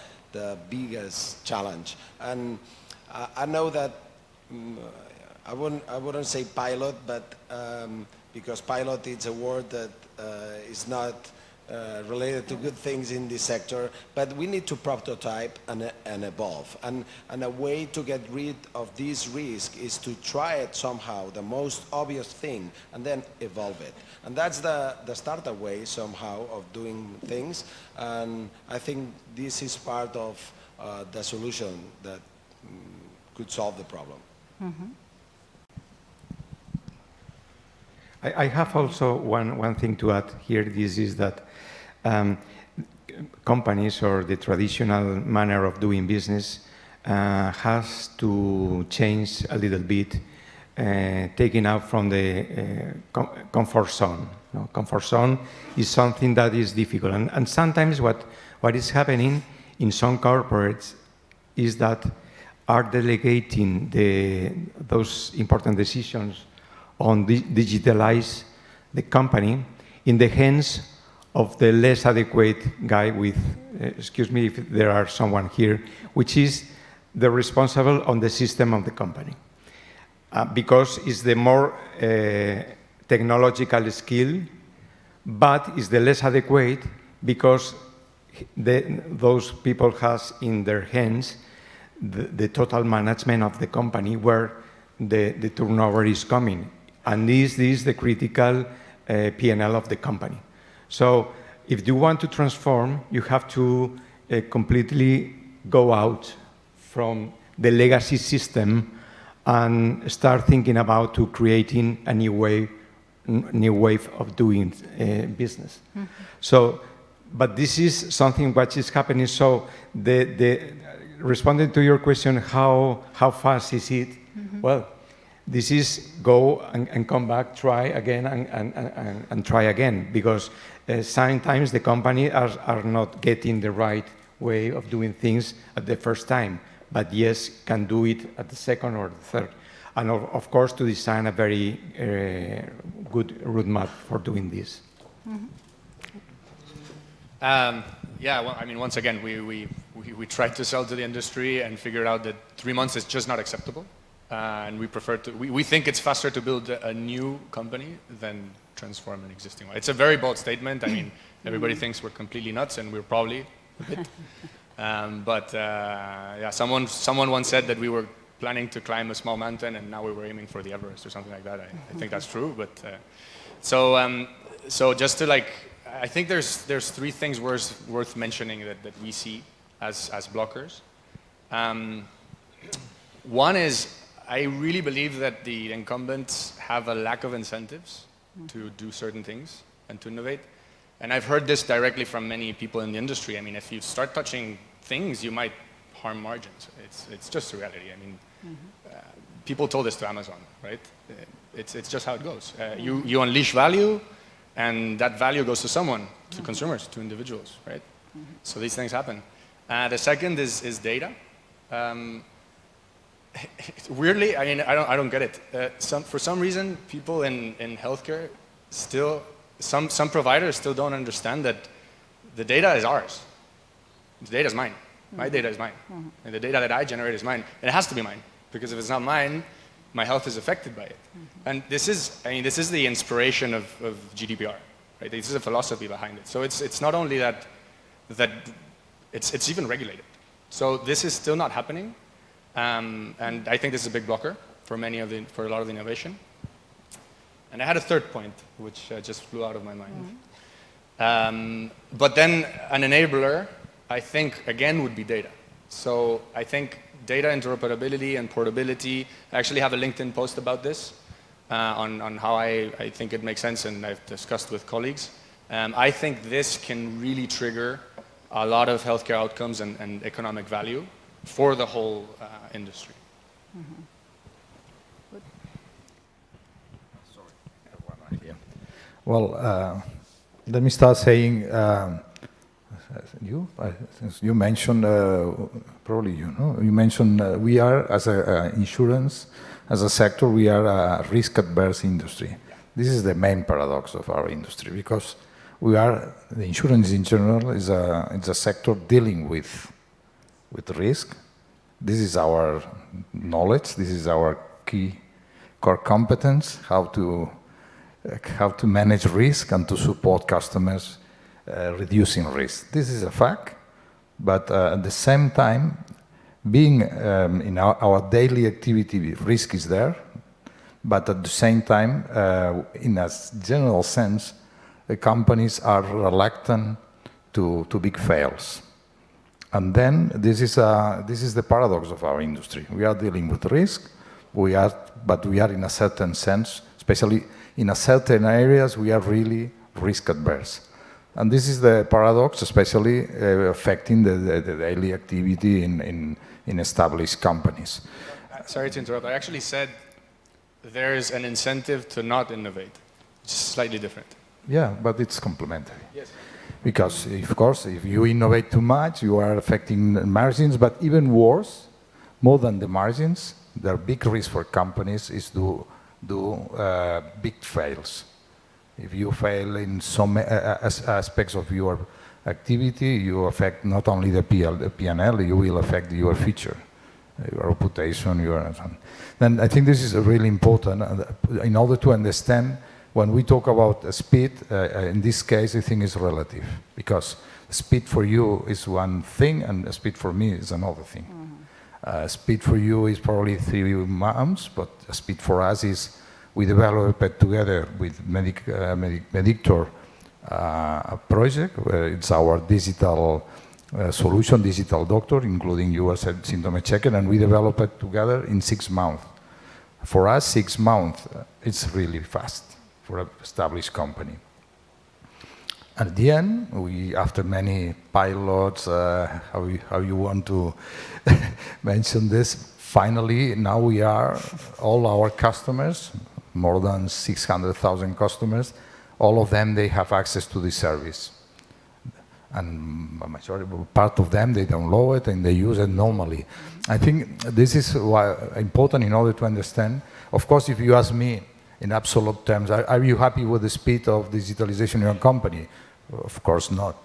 S9: biggest challenge. And I know that I wouldn't say pilot, but because pilot is a word that is not related to good things in this sector, but we need to prototype and evolve. And a way to get rid of this risk is to try it somehow, the most obvious thing, and then evolve it. And that's the startup way somehow of doing things. And I think this is part of the solution that could solve the problem.
S8: I have also one thing to add here. This is that companies or the traditional manner of doing business has to change a little bit, taking out from the comfort zone. No? Comfort zone is something that is difficult. And sometimes what is happening in some corporates is that are delegating those important decisions on digitalize the company in the hands of the less adequate guy with, excuse me if there are someone here, which is the responsible on the system of the company. Because it's the more technological skill, but it's the less adequate because those people has in their hands the total management of the company where the turnover is coming. And this is the critical P&L of the company. So if you want to transform, you have to completely go out from the legacy system and start thinking about to creating a new wave of doing business. Mm-hmm. So, but this is something which is happening. So responding to your question, how fast is it? Mm-hmm. Well, this is go and come back, try again and try again, because sometimes the company are not getting the right way of doing things at the first time, but yes, can do it at the second or the third. And of course, to design a very good roadmap for doing this.
S11: Mm-hmm. Yeah, well, I mean, once again, we tried to sell to the industry and figured out that 3 months is just not acceptable. And we think it's faster to build a new company than transform an existing one. It's a very bold statement. I mean, everybody thinks we're completely nuts, and we're probably a bit. Yeah, someone once said that we were planning to climb a small mountain, and now we were aiming for the Everest or something like that. I think that's true. But so just to I think there's 3 things worth mentioning that we see as blockers. One is, I really believe that the incumbents have a lack of incentives to do certain things and to innovate. And I've heard this directly from many people in the industry. I mean, if you start touching things, you might harm margins. It's just a reality. I mean, people told this to Amazon, right? It's just how it goes. You unleash value, and that value goes to someone, to consumers, to individuals, right? So these things happen. The second is data. Weirdly, I mean, I don't get it. For some reason, people in healthcare still, some providers still don't understand that the data is ours. The data is mine. My data is mine. And the data that I generate is mine. And it has to be mine, because if it's not mine, my health is affected by it. And this is the inspiration of GDPR, right? This is a philosophy behind it. So it's not only that it's even regulated. So this is still not happening. And I think this is a big blocker for a lot of the innovation. And I had a third point, which just flew out of my mind. But then an enabler, I think, again, would be data. So I think data interoperability and portability, I actually have a LinkedIn post about this, on how I think it makes sense, and I've discussed with colleagues. I think this can really trigger a lot of healthcare outcomes and economic value for the whole industry.
S10: Well, let me start saying, you mentioned, probably you mentioned we are, as an insurance, as a sector, we are a risk-adverse industry. This is the main paradox of our industry, because the insurance in general is a sector dealing with risk. This is our knowledge, this is our key core competence, how to manage risk and to support customers reducing risk. This is a fact, but at the same time, being in our daily activity, risk is there, but at the same time, in a general sense, the companies are reluctant to big fails. And then this is the paradox of our industry. We are dealing with risk, but we are in a certain sense, especially in a certain areas, we are really risk adverse. And this is the paradox, especially affecting the daily activity in established companies.
S11: Sorry to interrupt. I actually said there's an incentive to not innovate. It's slightly different.
S10: Yeah, but it's complementary.
S11: Yes.
S10: Because, of course, if you innovate too much, you are affecting margins, but even worse, more than the margins, the big risk for companies is to do big fails. If you fail in some aspects of your activity, you affect not only the P&L, you will affect your future, your reputation, Then I think this is really important in order to understand when we talk about speed, in this case, I think it's relative, because speed for you is one thing and speed for me is another thing. Speed for you is probably 3 months, but speed for us is we develop it together with Medictor project. It's our digital solution, digital doctor, including US symptom checker, and we develop it together in 6 months. For us, 6 months, it's really fast for an established company. At the end, after many pilots, how you want to mention this, finally, now we are, all our customers, more than 600,000 customers, all of them, they have access to this service. And a majority, part of them, they download it and they use it normally. I think this is important in order to understand. Of course, if you ask me in absolute terms, are you happy with the speed of digitalization in your company? Of course not.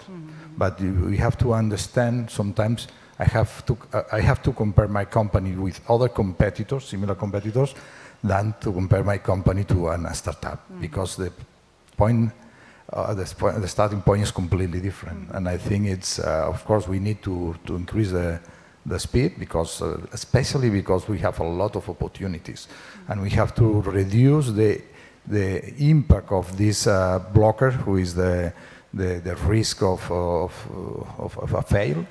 S10: But we have to understand, sometimes I have to compare my company with other competitors, similar competitors, than to compare my company to a startup, because the starting point is completely different. And I think it's, of course, we need to increase the speed, because especially because we have a lot of opportunities, and we have to reduce the impact of this blocker, who is the risk of a fail,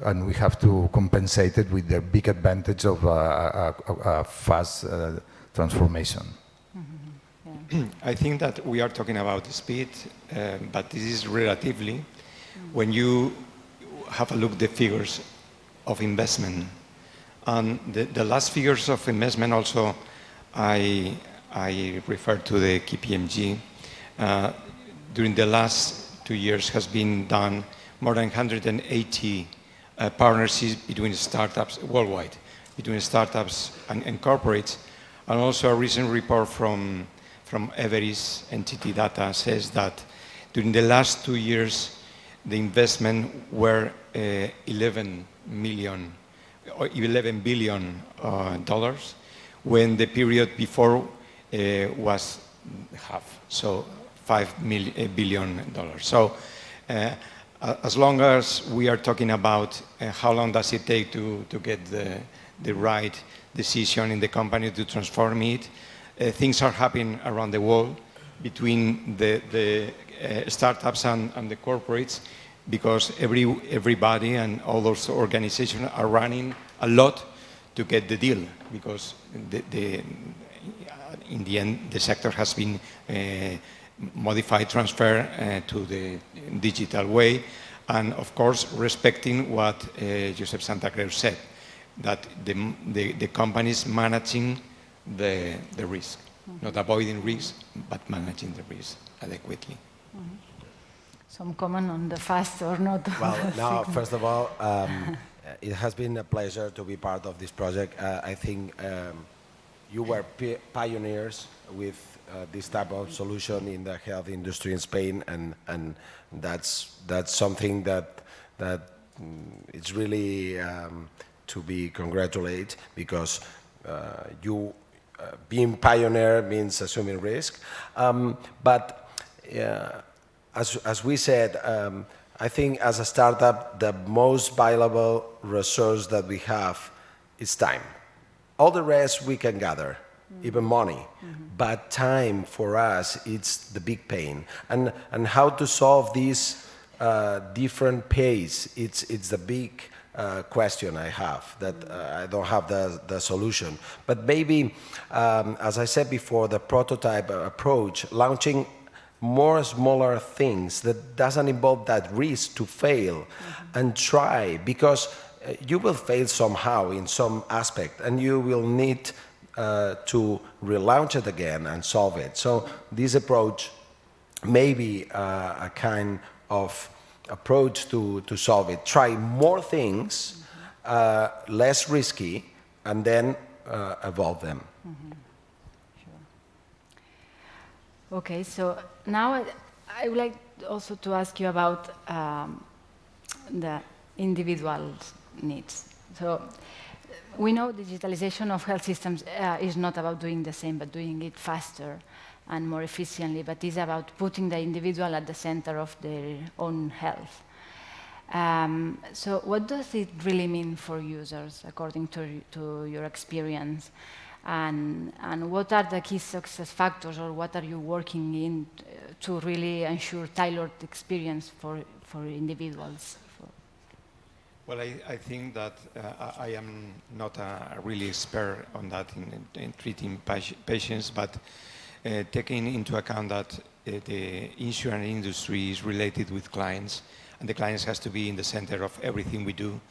S10: and we have to compensate it with the big advantage of a fast transformation.
S8: I think that we are talking about speed, but this is relatively, when you have a look at the figures of investment, and the last figures of investment also, I refer to the KPMG. During the last 2 years has been done more than 180 partnerships between startups worldwide, between startups and corporates. And also a recent report from Everest Entity Data says that during the last 2 years, the investment were $11 billion dollars, when the period before was half, so $5 billion. So as long as we are talking about how long does it take to get the right decision in the company to transform it, things are happening around the world between the startups and the corporates, because everybody and all those organizations are running a lot to get the deal, because in the end the sector has been modified, transfer to the digital way, and of course respecting what Josep Santa Creu said, that the companies managing the risk, not avoiding risk, but managing the risk adequately.
S7: Some comment on the fast or not?
S9: Well, no, first of all, it has been a pleasure to be part of this project. I think you were pioneers with this type of solution in the health industry in Spain, and that's something that it's really to be congratulated, because you being pioneer means assuming risk. But as we said, I think as a startup, the most valuable resource that we have is time. All the rest we can gather, even money. But time for us, it's the big pain. And how to solve this different pace? It's the big question I have, that I don't have the solution. But maybe, as I said before, the prototype approach, launching more smaller things that doesn't involve that risk to fail and try, because you will fail somehow in some aspect and you will need to relaunch it again and solve it. So this approach may be a kind of approach to solve it. Try more things, less risky, and then evolve them.
S7: Sure. Okay, so now I would like also to ask you about the individual needs. So we know digitalization of health systems is not about doing the same, but doing it faster and more efficiently, but is about putting the individual at the center of their own health. So what does it really mean for users, according to your experience? And what are the key success factors, or what are you working in to really ensure tailored experience for individuals?
S8: Well, I think that I am not a really expert on that in treating patients, but taking into account that the insurance industry is related with clients, and the clients has to be in the center of everything we do.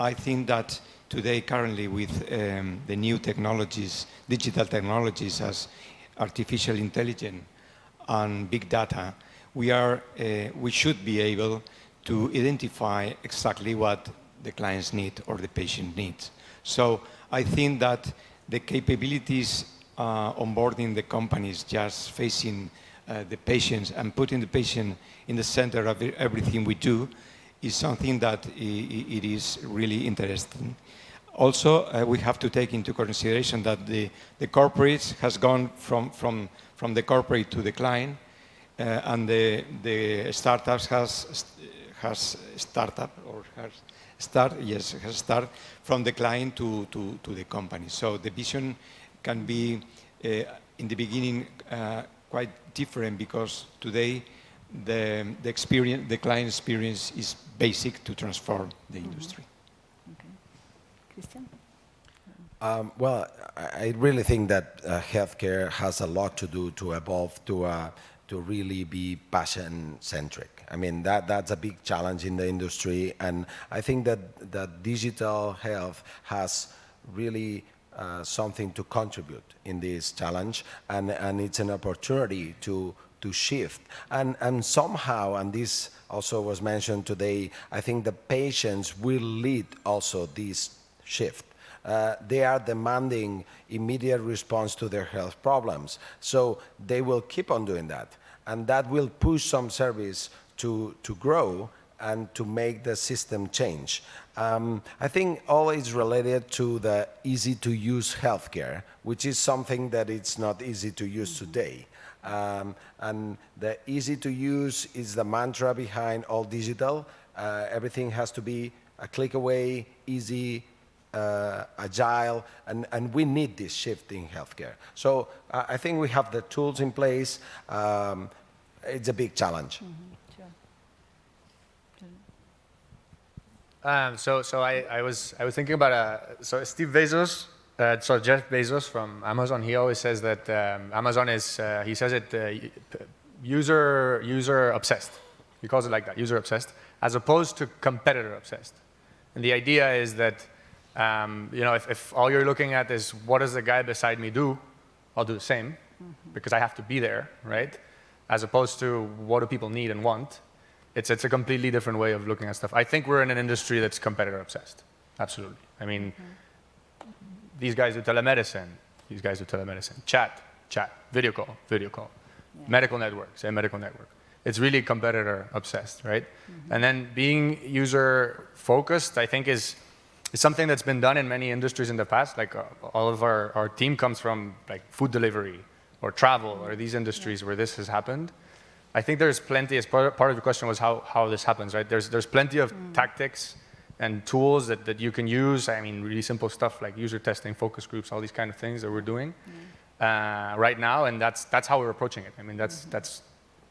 S8: I think that today, currently, with the new technologies, digital technologies as artificial intelligence and big data, we should be able to identify exactly what the clients need or the patient needs. So I think that the capabilities onboarding the companies, just facing the patients and putting the patient in the center of everything we do, is something that it is really interesting. Also, we have to take into consideration that the corporates has gone from the corporate to the client, and the startups has started from the client to the company. So the vision can be in the beginning quite different, because today the client experience is basic to transform the industry.
S7: Okay. Christian?
S9: Well, I really think that healthcare has a lot to do to evolve to really be patient-centric. I mean, that's a big challenge in the industry, and I think that digital health has really something to contribute in this challenge, and it's an opportunity to shift. And somehow, and this also was mentioned today, I think the patients will lead also this shift. They are demanding immediate response to their health problems. So they will keep on doing that. And that will push some service to grow and to make the system change. I think all is related to the easy-to-use healthcare, which is something that it's not easy to use today. And the easy-to-use is the mantra behind all digital. Everything has to be a click away, easy, agile, and we need this shift in healthcare. So I think we have the tools in place. It's a big challenge.
S7: Sure.
S11: So I was thinking about so Steve Bezos, so Jeff Bezos from Amazon. He always says that Amazon is he says it user obsessed. He calls it like that, user obsessed, as opposed to competitor obsessed. And the idea is that if all you're looking at is what does the guy beside me do, I'll do the same because I have to be there, right? As opposed to what do people need and want. It's a completely different way of looking at stuff. I think we're in an industry that's competitor obsessed. Absolutely. I mean, these guys do telemedicine. These guys do telemedicine. Chat, video call. Yeah. Medical network, say medical network. It's really competitor obsessed, right? And then being user focused, I think is something that's been done in many industries in the past. Like all of our team comes from like food delivery or travel or these industries where this has happened. I think there's plenty, as part of the question was how this happens, right? There's plenty of tactics and tools that you can use. I mean, really simple stuff like user testing, focus groups, all these kind of things that we're doing right now, and that's how we're approaching it. I mean, that's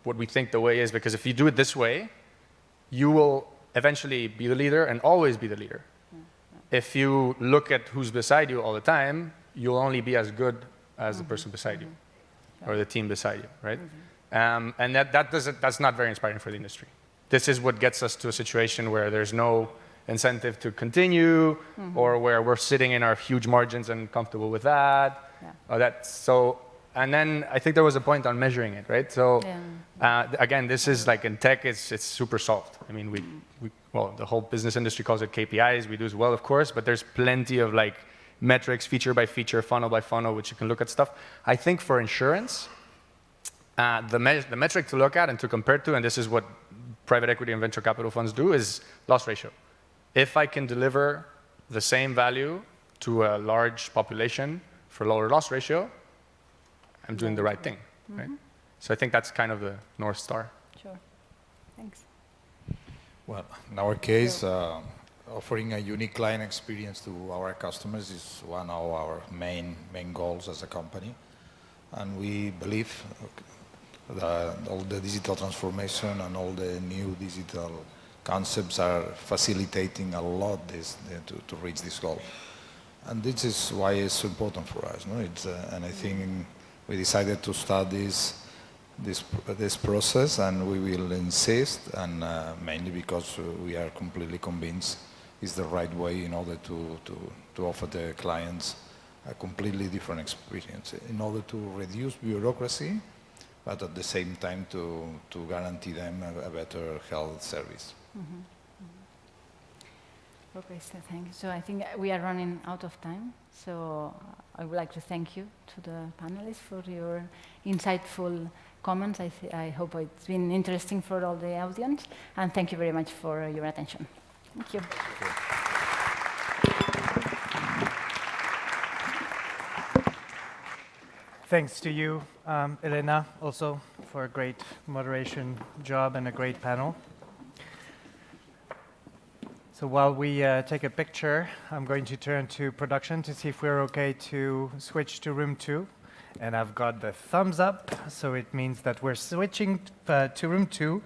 S11: what we think the way is, because if you do it this way, you will eventually be the leader and always be the leader. If you look at who's beside you all the time, you'll only be as good as the person beside you or the team beside you, right? And that's not very inspiring for the industry. This is what gets us to a situation where there's no incentive to continue or where we're sitting in our huge margins and comfortable with that. And then I think there was a point on measuring it, right? So again, this is like in tech, it's super soft. I mean, well, the whole business industry calls it KPIs. We do as well, of course, but there's plenty of like metrics, feature by feature, funnel by funnel, which you can look at stuff. I think for insurance, the metric to look at and to compare to, and this is what private equity and venture capital funds do, is loss ratio. If I can deliver the same value to a large population for lower loss ratio, I'm doing the right thing, right? So I think that's kind of the North Star.
S7: Sure. Thanks.
S10: Well, in our case, offering a unique client experience to our customers is one of our main goals as a company. And we believe that all the digital transformation and all the new digital concepts are facilitating a lot to reach this goal. And this is why it's so important for us. No? And I think we decided to start this process, and we will insist, and mainly because we are completely convinced it's the right way in order to offer the clients a completely different experience, in order to reduce bureaucracy, but at the same time to guarantee them a better health service.
S7: Okay, so thank you. So I think we are running out of time. So I would like to thank you to the panelists for your insightful comments. I hope it's been interesting for all the audience. And thank you very much for your attention. Thank you.
S6: Thanks to you, Elena, also for a great moderation job and a great panel. So while we take a picture, I'm going to turn to production to see if we're okay to switch to room 2. And I've got the thumbs up, so it means that we're switching to room 2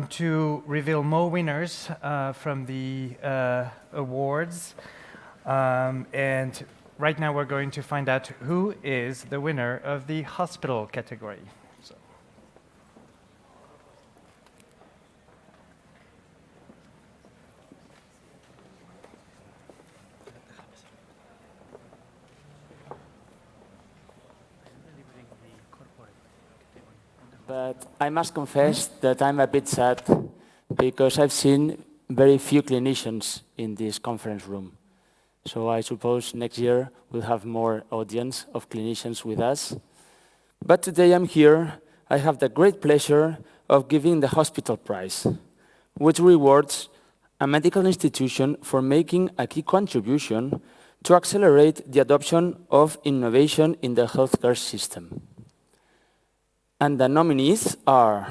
S6: to reveal more winners from the awards. And right now we're going to find out who is the winner of the hospital category.
S12: But I must confess that I'm a bit sad because I've seen very few clinicians in this conference room. So I suppose next year we'll have more audience of clinicians with us. But today I'm here, I have the great pleasure of giving the hospital prize, which rewards a medical institution for making a key contribution to accelerate the adoption of innovation in the healthcare system. And the nominees are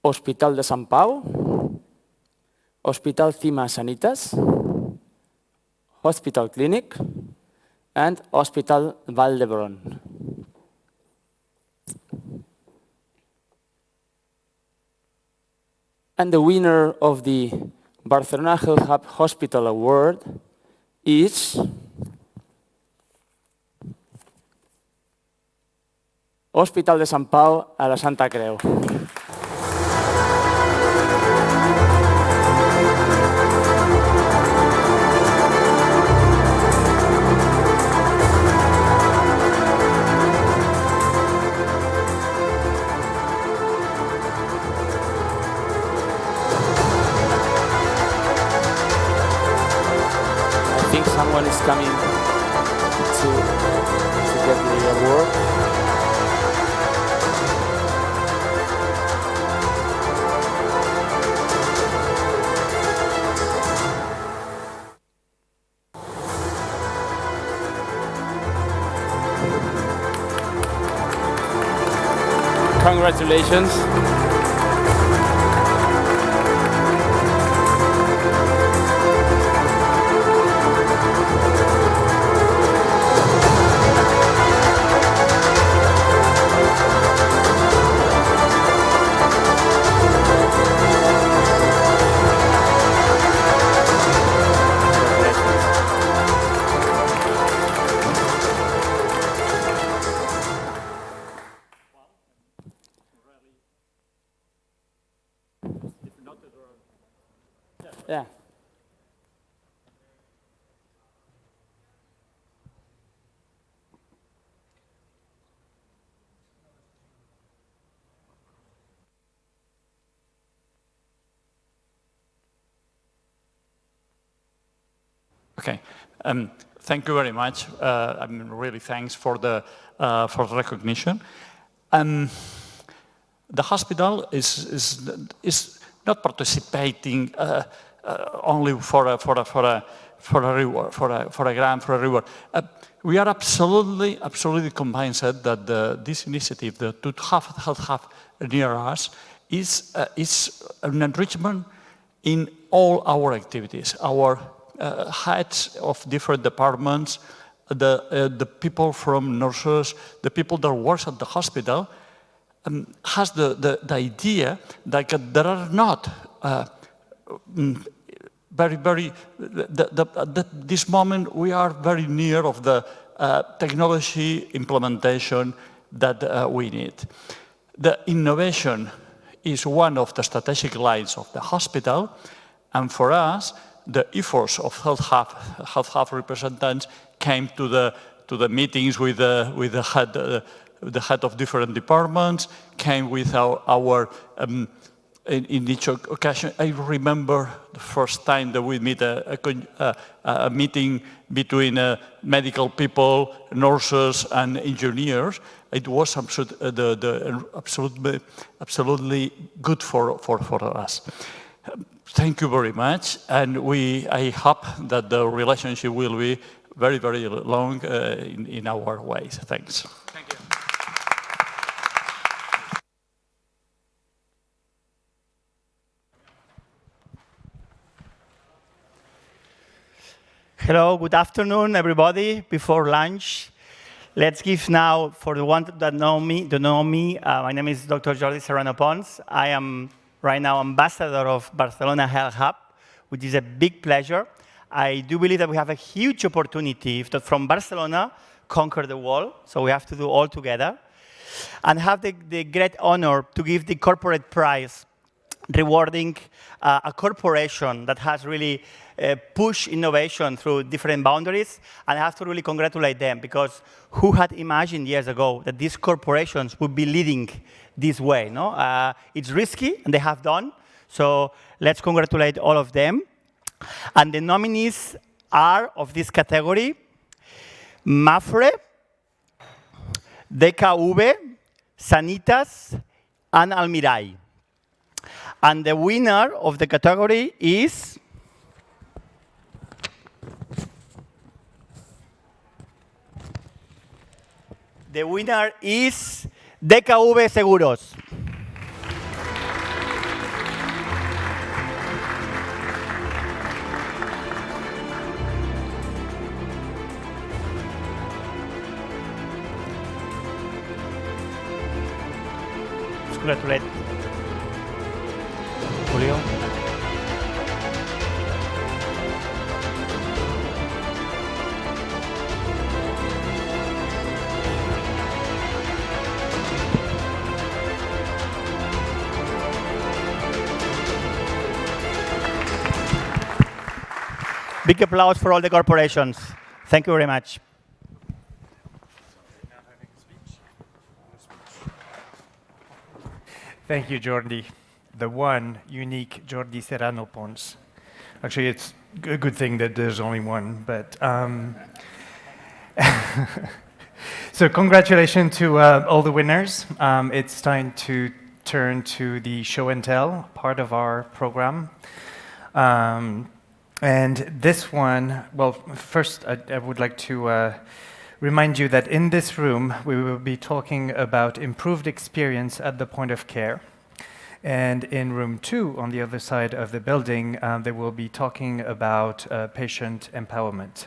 S12: Hospital de Sant Pau, Hospital Cima Sanitas, Hospital Clinic, and Hospital Vall d'Hebron. And the winner of the Barcelona Health Hub Hospital Award is Hospital de Sant Pau a la Santa Creu. I think someone is coming to get the award. Congratulations. Yeah.
S13: Okay. Thank you very much. I mean, really thanks for the recognition. The hospital is not participating only for a reward, for a grant, for a reward. We are absolutely convinced that this initiative, the To Have Health Hub near us, is an enrichment in all our activities. Our heads of different departments, the people from nurses, the people that work at the hospital, has the idea that there are not at this moment we are very near of the technology implementation that we need. The innovation is one of the strategic lines of the hospital, and for us, the efforts of Health Hub representatives came to the meetings with the head of different departments, came with our in each occasion. I remember the first time that we meet a meeting between medical people, nurses, and engineers. It was absolutely good for us. Thank you very much, and I hope that the relationship will be very, very long in our ways. Thanks. Thank you.
S14: Hello, good afternoon, everybody. Before lunch, let's give now, for the ones that know me, my name is Dr. Jordi Serrano Pons. I am right now ambassador of Barcelona Health Hub, which is a big pleasure. I do believe that we have a huge opportunity to, from Barcelona, conquer the world, so we have to do all together. And have the great honor to give the corporate prize, rewarding a corporation that has really pushed innovation through different boundaries. And I have to really congratulate them, because who had imagined years ago that these corporations would be leading this way? No? It's risky, and they have done. So let's congratulate all of them. And the nominees are of this category: Mafre, DKV, Sanitas, and Almirai. And the winner of the category is DKV Seguros. Let's congratulate Julio. Big applause for all the corporations. Thank you very much.
S6: Thank you, Jordi. The one unique Jordi Serrano Pons. Actually, it's a good thing that there's only one, but so congratulations to all the winners. It's time to turn to the show and tell part of our program. And this one, well, first I would like to remind you that in this room, we will be talking about improved experience at the point of care. And in room 2, on the other side of the building, they will be talking about patient empowerment.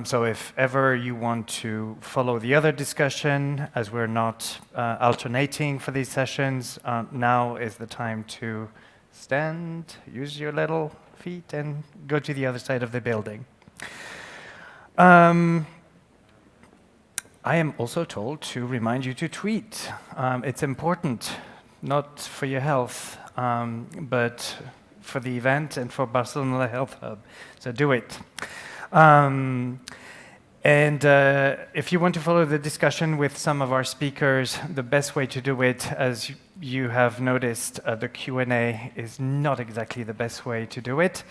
S6: So if ever you want to follow the other discussion, as we're not alternating for these sessions, now is the time to stand, use your little feet, and go to the other side of the building. I am also told to remind you to tweet. It's important, not for your health, but for the event and for Barcelona Health Hub. So do it. And if you want to follow the discussion with some of our speakers, the best way to do it, as you have noticed, the Q&A is not exactly the best way to do it.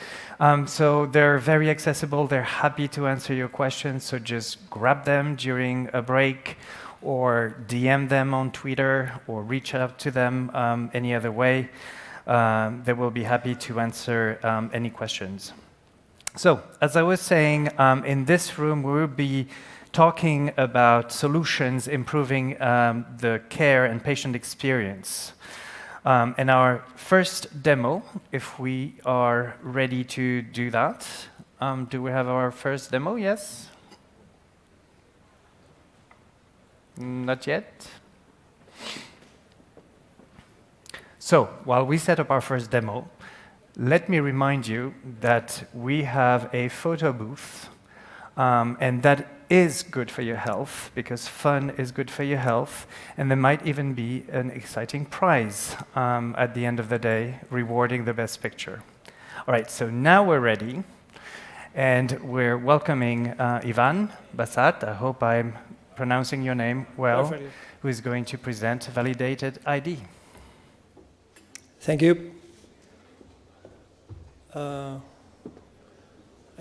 S6: So they're very accessible. They're happy to answer your questions. So just grab them during a break or DM them on Twitter or reach out to them any other way. They will be happy to answer any questions. So, as I was saying, in this room, we will be talking about solutions improving the care and patient experience. And our first demo, if we are ready to do that, do we have our first demo? Yes? Not yet? So, while we set up our first demo, let me remind you that we have a photo booth, and that is good for your health, because fun is good for your health, and there might even be an exciting prize at the end of the day, rewarding the best picture. All right, so now we're ready, and we're welcoming Ivan Basat, I hope I'm pronouncing your name well, perfectly, who is going to present validated ID.
S15: Thank you.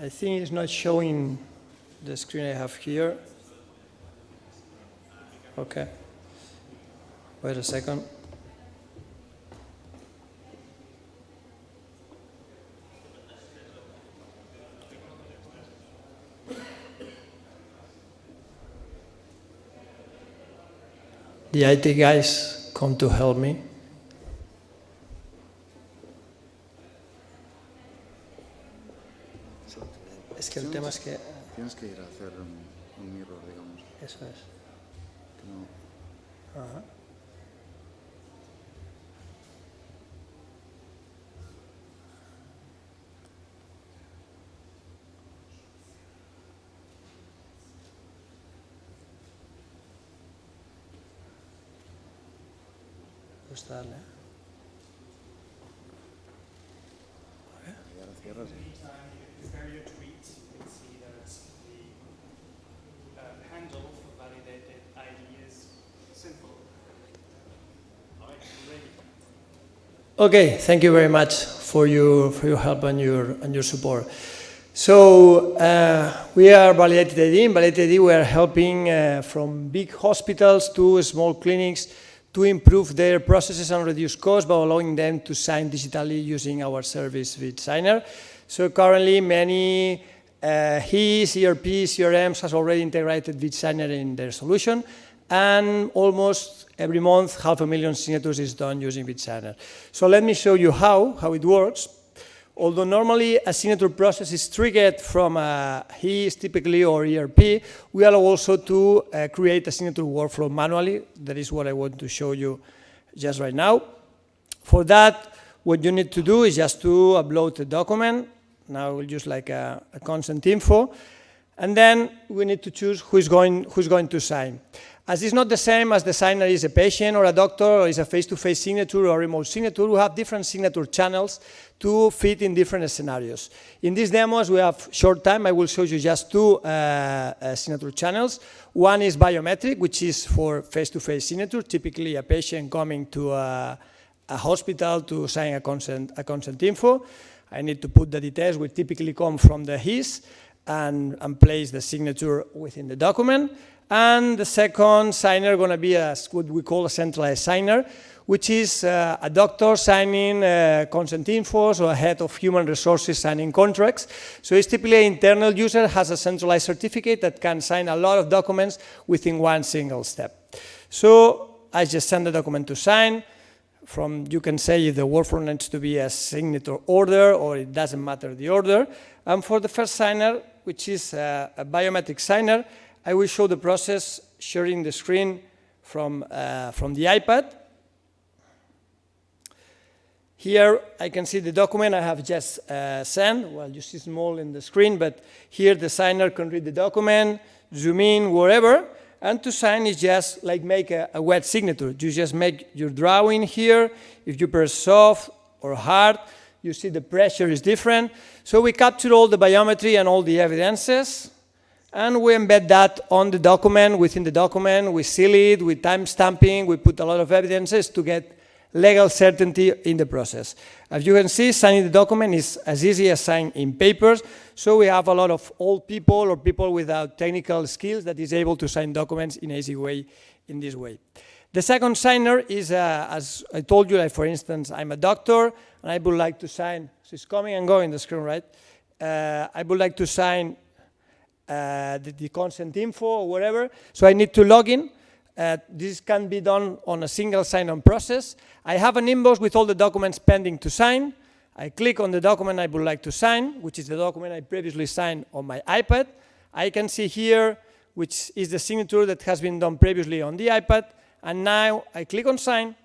S15: I think it's not showing the screen I have here. Okay. Wait a second. The IT guys come to help me. Es que el tema es que...
S16: Tienes que ir a hacer un mirror, digamos.
S15: Eso es.
S16: No.
S15: Ajá. Gusta darle.
S16: Y ahora cierras.
S15: Okay, thank you very much for your help and your support. So we are Validated ID. In Validated ID, we are helping from big hospitals to small clinics to improve their processes and reduce costs by allowing them to sign digitally using our service VitSigner. So currently, many HIS, ERPs, CRMs has already integrated VitSigner in their solution, and almost every month, 500,000 signatures is done using VitSigner. So let me show you how it works. Although normally a signature process is triggered from a HIS typically or ERP, we allow also to create a signature workflow manually. That is what I want to show you just right now. For that, what you need to do is just to upload the document. Now we'll use like a consent info. And then we need to choose who's going to sign. As it's not the same as the signer is a patient or a doctor or is a face-to-face signature or a remote signature, we have different signature channels to fit in different scenarios. In these demos, we have short time. I will show you just two signature channels. One is biometric, which is for face-to-face signature, typically a patient coming to a hospital to sign a consent info. I need to put the details, which typically come from the HIS, and place the signature within the document. And the second signer going to be what we call a centralized signer, which is a doctor signing consent infos or a head of human resources signing contracts. So it's typically an internal user has a centralized certificate that can sign a lot of documents within one single step. So I just send the document to sign. You can say if the workflow needs to be a signature order or it doesn't matter the order. And for the first signer, which is a biometric signer, I will show the process sharing the screen from the iPad. Here I can see the document I have just sent. Well, you see small in the screen, but here the signer can read the document, zoom in, wherever. And to sign is just like make a wet signature. You just make your drawing here. If you press soft or hard, You see the pressure is different. So we capture all the biometry and all the evidences, and we embed that on the document. Within the document, we seal it with timestamping. We put a lot of evidences to get legal certainty in the process. As you can see, signing the document is as easy as signing in papers. So we have a lot of old people or people without technical skills that is able to sign documents in an easy way, in this way. The second signer is, as I told you, like for instance, I'm a doctor, and I would like to sign, so it's coming and going, the screen, right? I would like to sign the consent info or whatever, so I need to log in. This can be done on a single sign-on process. I have an inbox with all the documents pending to sign. I click on the document I would like to sign, which is the document I previously signed on my iPad. I can see here which is the signature that has been done previously on the iPad, and now I click on sign.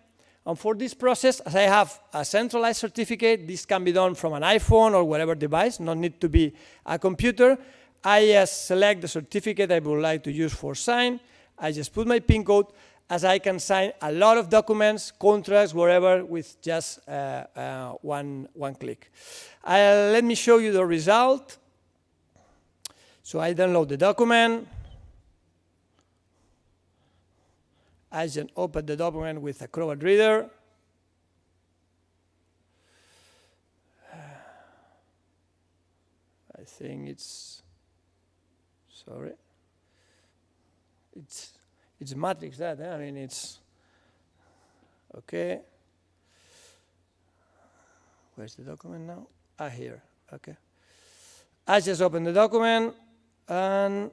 S15: And for this process, as I have a centralized certificate, this can be done from an iPhone or whatever device, not need to be a computer. I select the certificate I would like to use for sign. I just put my PIN code, as I can sign a lot of documents, contracts, wherever, with just one click. Let me show you the result. So I download the document. I just open the document with Acrobat Reader. I think it's, sorry. It's matrix that, I mean, it's, okay. Where's the document now? Ah, here, okay. I just open the document, and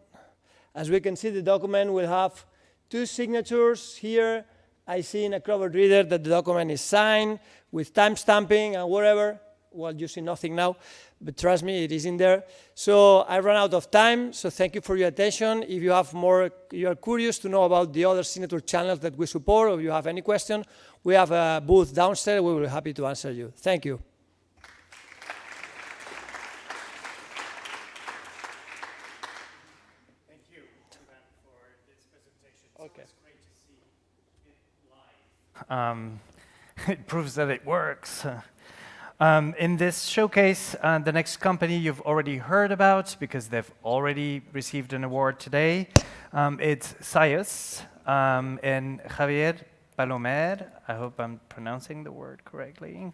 S15: as we can see, the document will have two signatures here. I see in Acrobat Reader that the document is signed with timestamping and whatever. Well, you see nothing now, but trust me, it is in there. So I ran out of time, so thank you for your attention. If you have more, you are curious to know about the other signature channels that we support, or if you have any question, we have a booth downstairs. We will be happy to answer you. Thank you.
S6: Thank you, Ivan, for this presentation. Okay. It's great to see it live. It proves that it works. In this showcase, the next company you've already heard about because they've already received an award today. It's Sayus and Javier Palomer, I hope I'm pronouncing the word correctly,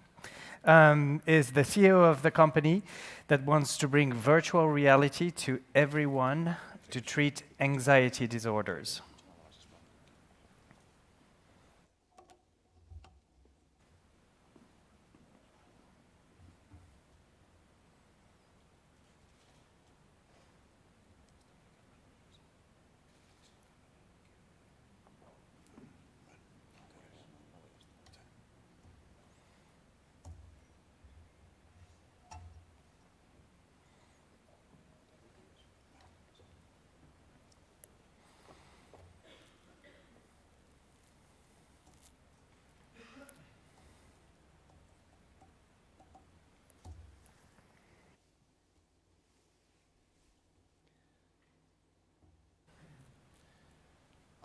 S6: is the CEO of the company that wants to bring virtual reality to everyone to treat anxiety disorders.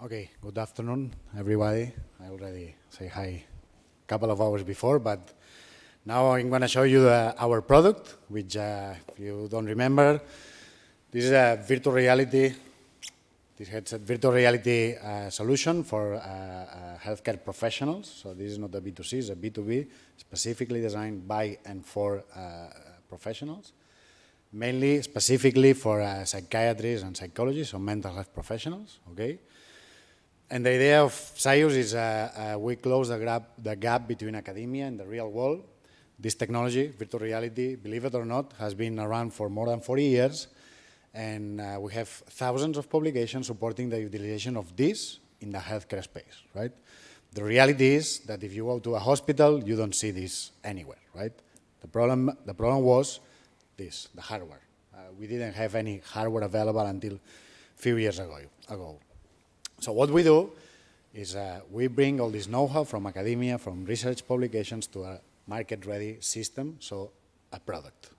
S17: Okay, good afternoon, everybody. I already say hi a couple of hours before, but now I'm going to show you our product, which, if you don't remember, this is a virtual reality, this headset virtual reality solution for healthcare professionals. So this is not a B2C, it's a B2B, specifically designed by and for professionals, mainly specifically for psychiatrists and psychologists, or mental health professionals, okay? And the idea of Sayus is we close the gap between academia and the real world. This technology, virtual reality, believe it or not, has been around for more than 40 years, and we have thousands of publications supporting the utilization of this in the healthcare space, right? The reality is that if you go to a hospital, you don't see this anywhere, right? The problem was this, the hardware. We didn't have any hardware available until a few years ago. So what we do is we bring all this know-how from academia, from research publications to a market-ready system, so a product.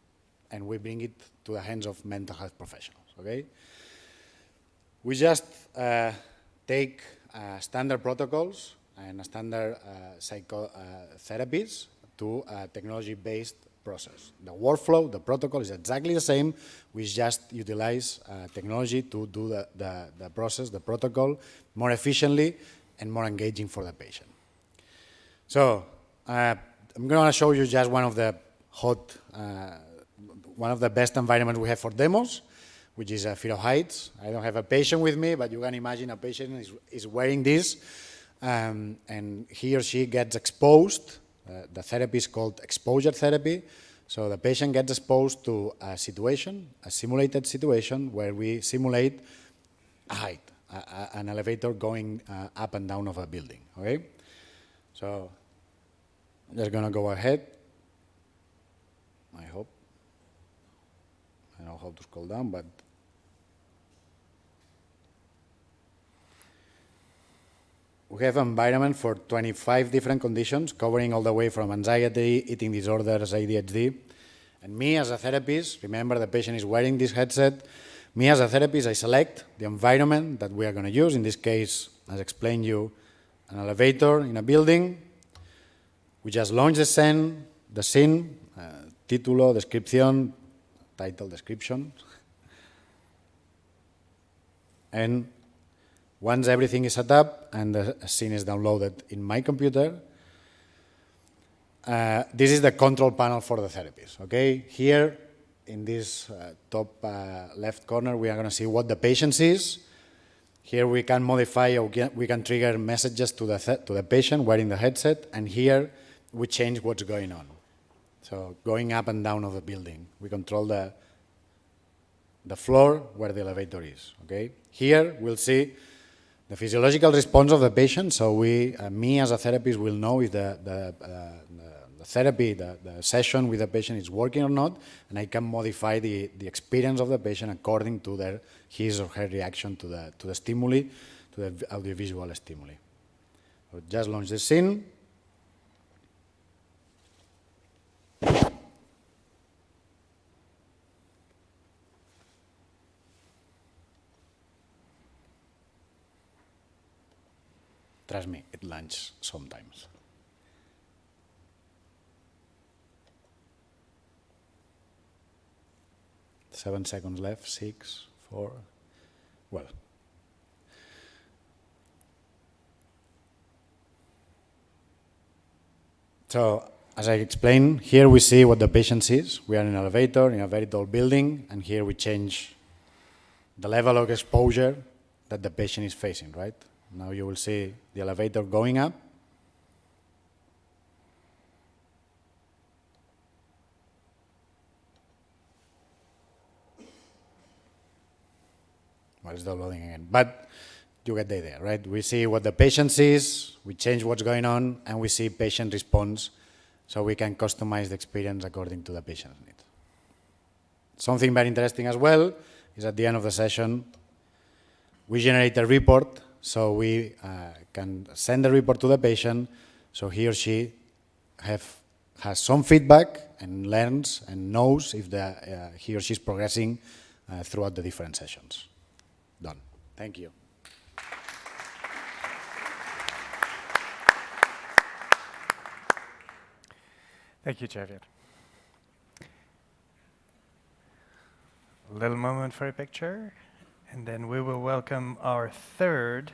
S17: And we bring it to the hands of mental health professionals, okay? We just take standard protocols and standard psychotherapies to technology-based process. The workflow, the protocol is exactly the same. We just utilize technology to do the process, the protocol, more efficiently and more engaging for the patient. So I'm going to show you just one of the one of the best environments we have for demos, which is Firo Heights. I don't have a patient with me, but you can imagine a patient is wearing this, and he or she gets exposed. The therapy is called exposure therapy. So the patient gets exposed to a situation, a simulated situation, where we simulate a height, an elevator going up and down of a building, okay? So I'm just going to go ahead, I hope. I know how to scroll down, but we have an environment for 25 different conditions, covering all the way from anxiety, eating disorders, ADHD. And me as a therapist, remember the patient is wearing this headset, me as a therapist, I select the environment that we are going to use. In this case, as explained you, an elevator in a building. We just launch the scene, título, descripción, title, description. And once everything is set up and the scene is downloaded in my computer, this is the control panel for the therapist, okay? Here, in this top left corner, we are going to see what the patient sees. Here we can modify, or we can trigger messages to the patient wearing the headset, and here we change what's going on. So going up and down of the building. We control the floor where the elevator is, okay? Here we'll see the physiological response of the patient, so me as a therapist will know if the therapy, the session with the patient is working or not, and I can modify the experience of the patient according to his or her reaction to the stimuli, to the audiovisual stimuli. So just launch the scene. Trust me, it launches sometimes. Seven seconds left, 6, 4, well. So, as I explained, here we see what the patient sees. We are in an elevator, in a very tall building, and here we change the level of exposure that the patient is facing, right? Now you will see the elevator going up. Well, it's downloading again, but you get the idea, right? We see what the patient sees, we change what's going on, and we see patient response, so we can customize the experience according to the patient's needs. Something very interesting as well is at the end of the session, we generate a report, so we can send the report to the patient, so he or she has some feedback and learns and knows if he or she is progressing throughout the different sessions. Done. Thank you.
S6: Thank you, Javier. A little moment for a picture, and then we will welcome our third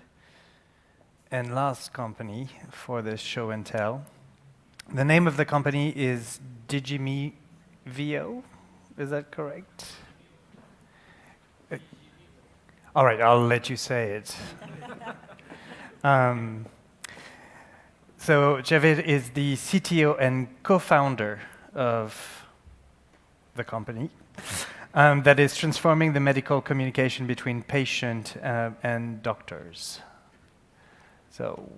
S6: and last company for this show and tell. The name of the company is DigiMeVio. Is that correct? All right, I'll let you say it. So Javier is the CTO and co-founder of the company that is transforming the medical communication between patient and doctors. So,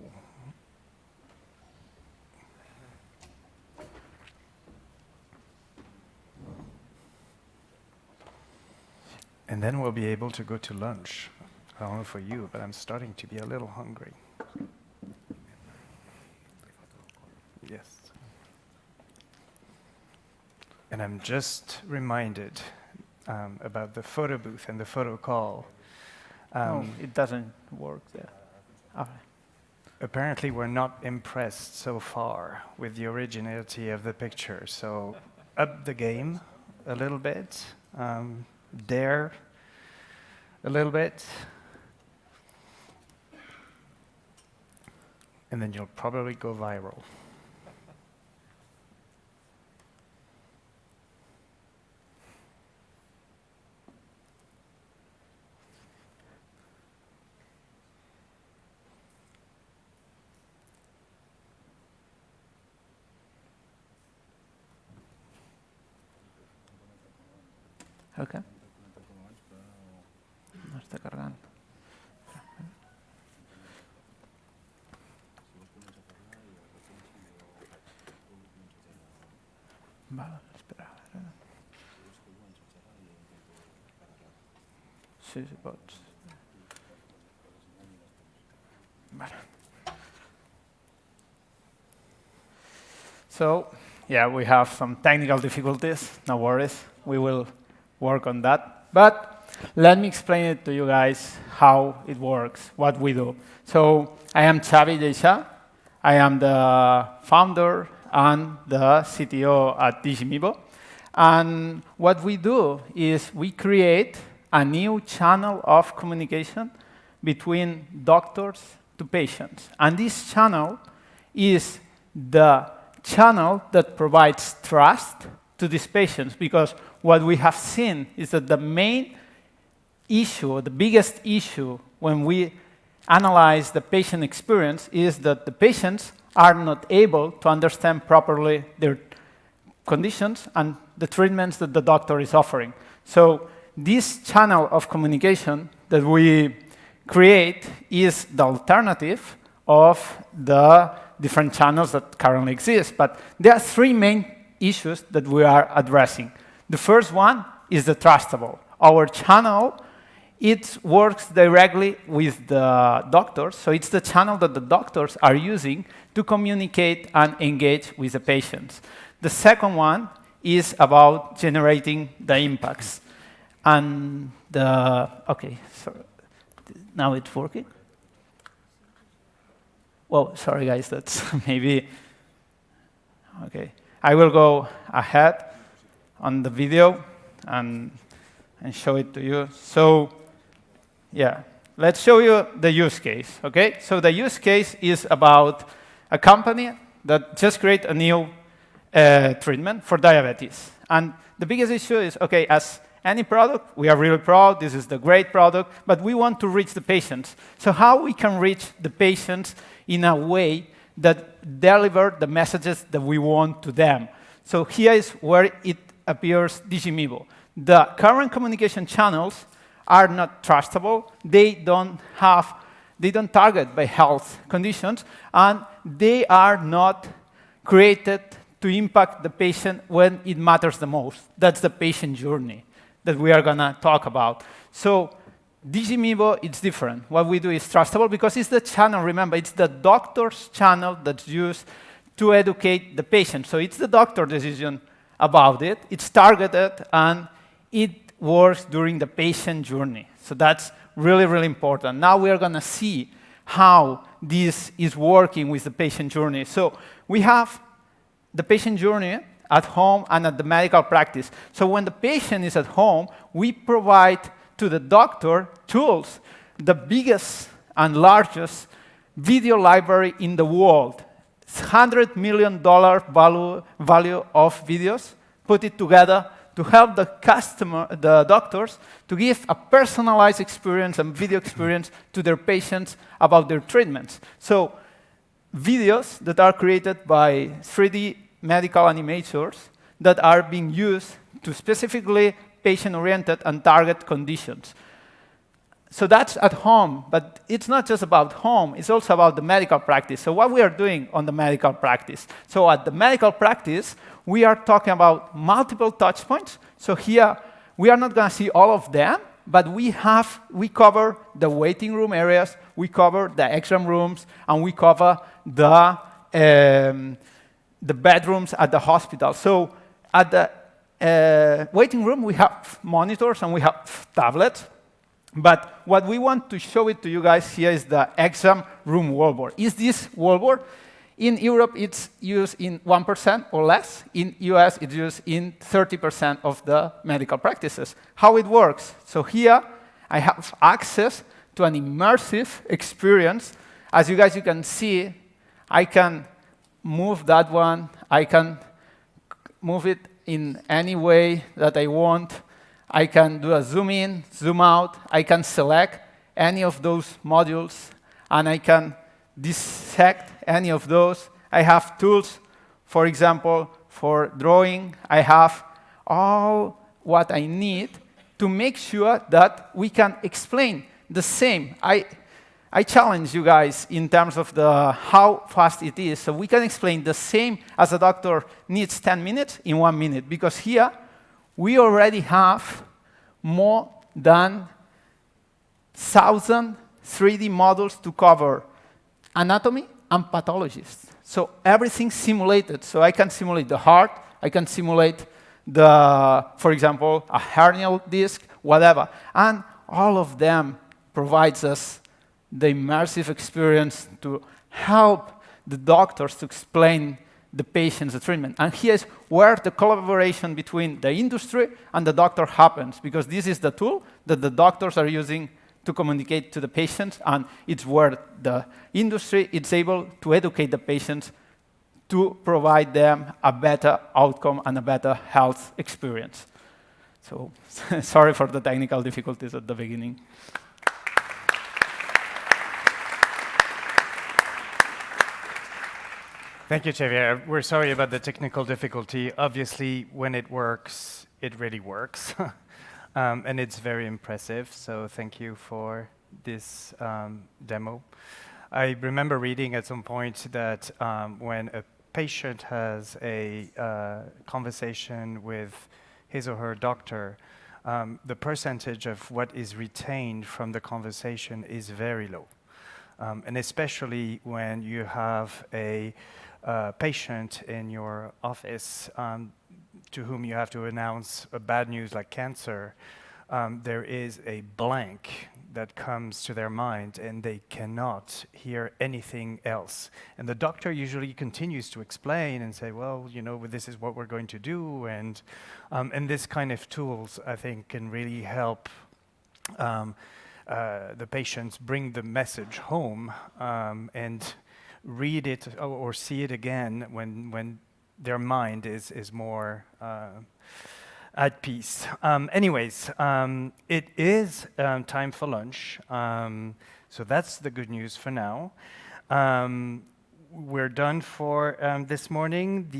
S6: and then we'll be able to go to lunch. I don't know for you, but I'm starting to be a little hungry. Yes. And I'm just reminded about the photo booth and the photo call.
S14: No, it doesn't work there. All right.
S6: Apparently, we're not impressed so far with the originality of the picture. So up the game a little bit, dare a little bit, and then you'll probably go viral. Ok. No está cargando. Vale, espera. Sí, sí pots. Vale. So, yeah, we have some technical difficulties. No worries. We will work on that. But let me explain it to you guys how it works, what we do. So I am Xavi Deixa. I am the founder and the CTO at Digimibo. And what we do is we create a new channel of communication between doctors to patients. And this channel is the channel that provides trust to these patients, because what we have seen is that the main issue, the biggest issue when we analyze the patient experience is that the patients are not able to understand properly their conditions and the treatments that the doctor is offering. So this channel of communication that we create is the alternative of the different channels that currently exist. But there are three main issues that we are addressing. The first one is the trustable. Our channel, it works directly with the doctors, so it's the channel that the doctors are using to communicate and engage with the patients. The second one is about generating the impacts. And okay, so now it's working? Well, sorry guys, that's maybe, okay. I will go ahead on the video and show it to you. So, yeah, let's show you the use case, okay? So the use case is about a company that just created a new treatment for diabetes. And the biggest issue is, okay, as any product, we are really proud, this is the great product, but we want to reach the patients. So how we can reach the patients in a way that deliver the messages that we want to them. So here is where it appears Digimibo. The current communication channels are not trustable. They don't target by health conditions, and they are not created to impact the patient when it matters the most. That's the patient journey that we are gonna talk about. So Digimibo, it's different. What we do is trustable because it's the channel, remember, it's the doctor's channel that's used to educate the patient. So it's the doctor's decision about it. It's targeted, and it works during the patient journey. So that's really, really important. Now we are going to see how this is working with the patient journey. So we have the patient journey at home and at the medical practice. So when the patient is at home, we provide to the doctor tools, the biggest and largest video library in the world. It's $100 million value of videos, put it together to help the doctors to give a personalized experience and video experience to their patients about their treatments. So videos that are created by 3D medical animators that are being used to specifically patient-oriented and target conditions. So that's at home, but it's not just about home, it's also about the medical practice. So what we are doing on the medical practice. So at the medical practice, we are talking about multiple touch points. So here, we are not gonna see all of them, but we cover the waiting room areas, we cover the exam rooms, and we cover the bedrooms at the hospital. So at the waiting room, we have monitors and we have tablets. But what we want to show it to you guys here is the exam room wallboard. Is this wallboard?
S18: In Europe, it's used in 1% or less. In US, it's used in 30% of the medical practices. How it works? So here, I have access to an immersive experience. As you guys, you can see, I can move that one. I can move it in any way that I want. I can do a zoom in, zoom out. I can select any of those modules, and I can dissect any of those. I have tools, for example, for drawing. I have all what I need to make sure that we can explain the same. I challenge you guys in terms of how fast it is. So we can explain the same as a doctor needs 10 minutes in 1 minute, because here we already have more than 1,000 3D models to cover anatomy and pathologists. So everything simulated. So I can simulate the heart, I can simulate for example, a hernial disc, whatever. And all of them provides us the immersive experience to help the doctors to explain the patient's treatment. And here's where the collaboration between the industry and the doctor happens, because this is the tool that the doctors are using to communicate to the patients, and it's where the industry is able to educate the patients to provide them a better outcome and a better health experience. So sorry for the technical difficulties at the beginning.
S6: Thank you, Xavier. We're sorry about the technical difficulty. Obviously, when it works, it really works. And it's very impressive, so thank you for this demo. I remember reading at some point that when a patient has a conversation with his or her doctor, the percentage of what is retained from the conversation is very low. And especially when you have a patient in your office to whom you have to announce a bad news like cancer, there is a blank that comes to their mind and they cannot hear anything else. And the doctor usually continues to explain and say, well, you know, this is what we're going to do. And this kind of tools, I think, can really help the patients bring the message home and read it or see it again when their mind is more at peace. Anyways, it is time for lunch, so that's the good news for now. We're done for this morning.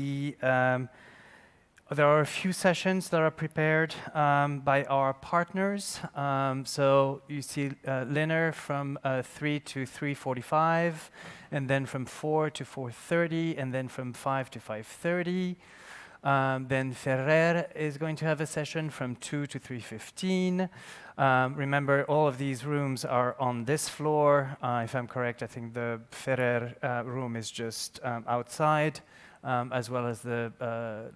S6: There are a few sessions that are prepared by our partners. So you see Liner from 3 to 3:45, and then from 4 to 4:30, and then from 5 to 5:30. Then Ferrer is going to have a session from 2 to 3:15. Remember, all of these rooms are on this floor. If I'm correct, I think the Ferrer room is just outside, as well as the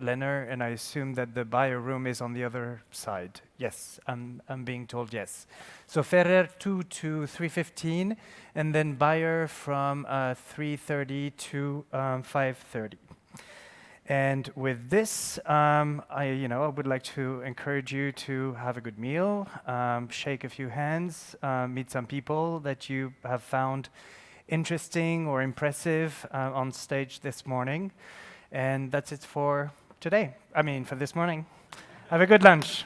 S6: Lehner, and I assume that the Bayer room is on the other side. Yes, I'm being told yes. So Ferrer 2 to 3:15, and then Bayer from 3:30 to 5:30. And with this, I would like to encourage you to have a good meal, shake a few hands, meet some people that you have found interesting or impressive on stage this morning. And that's it for today. For this morning. Have a good lunch.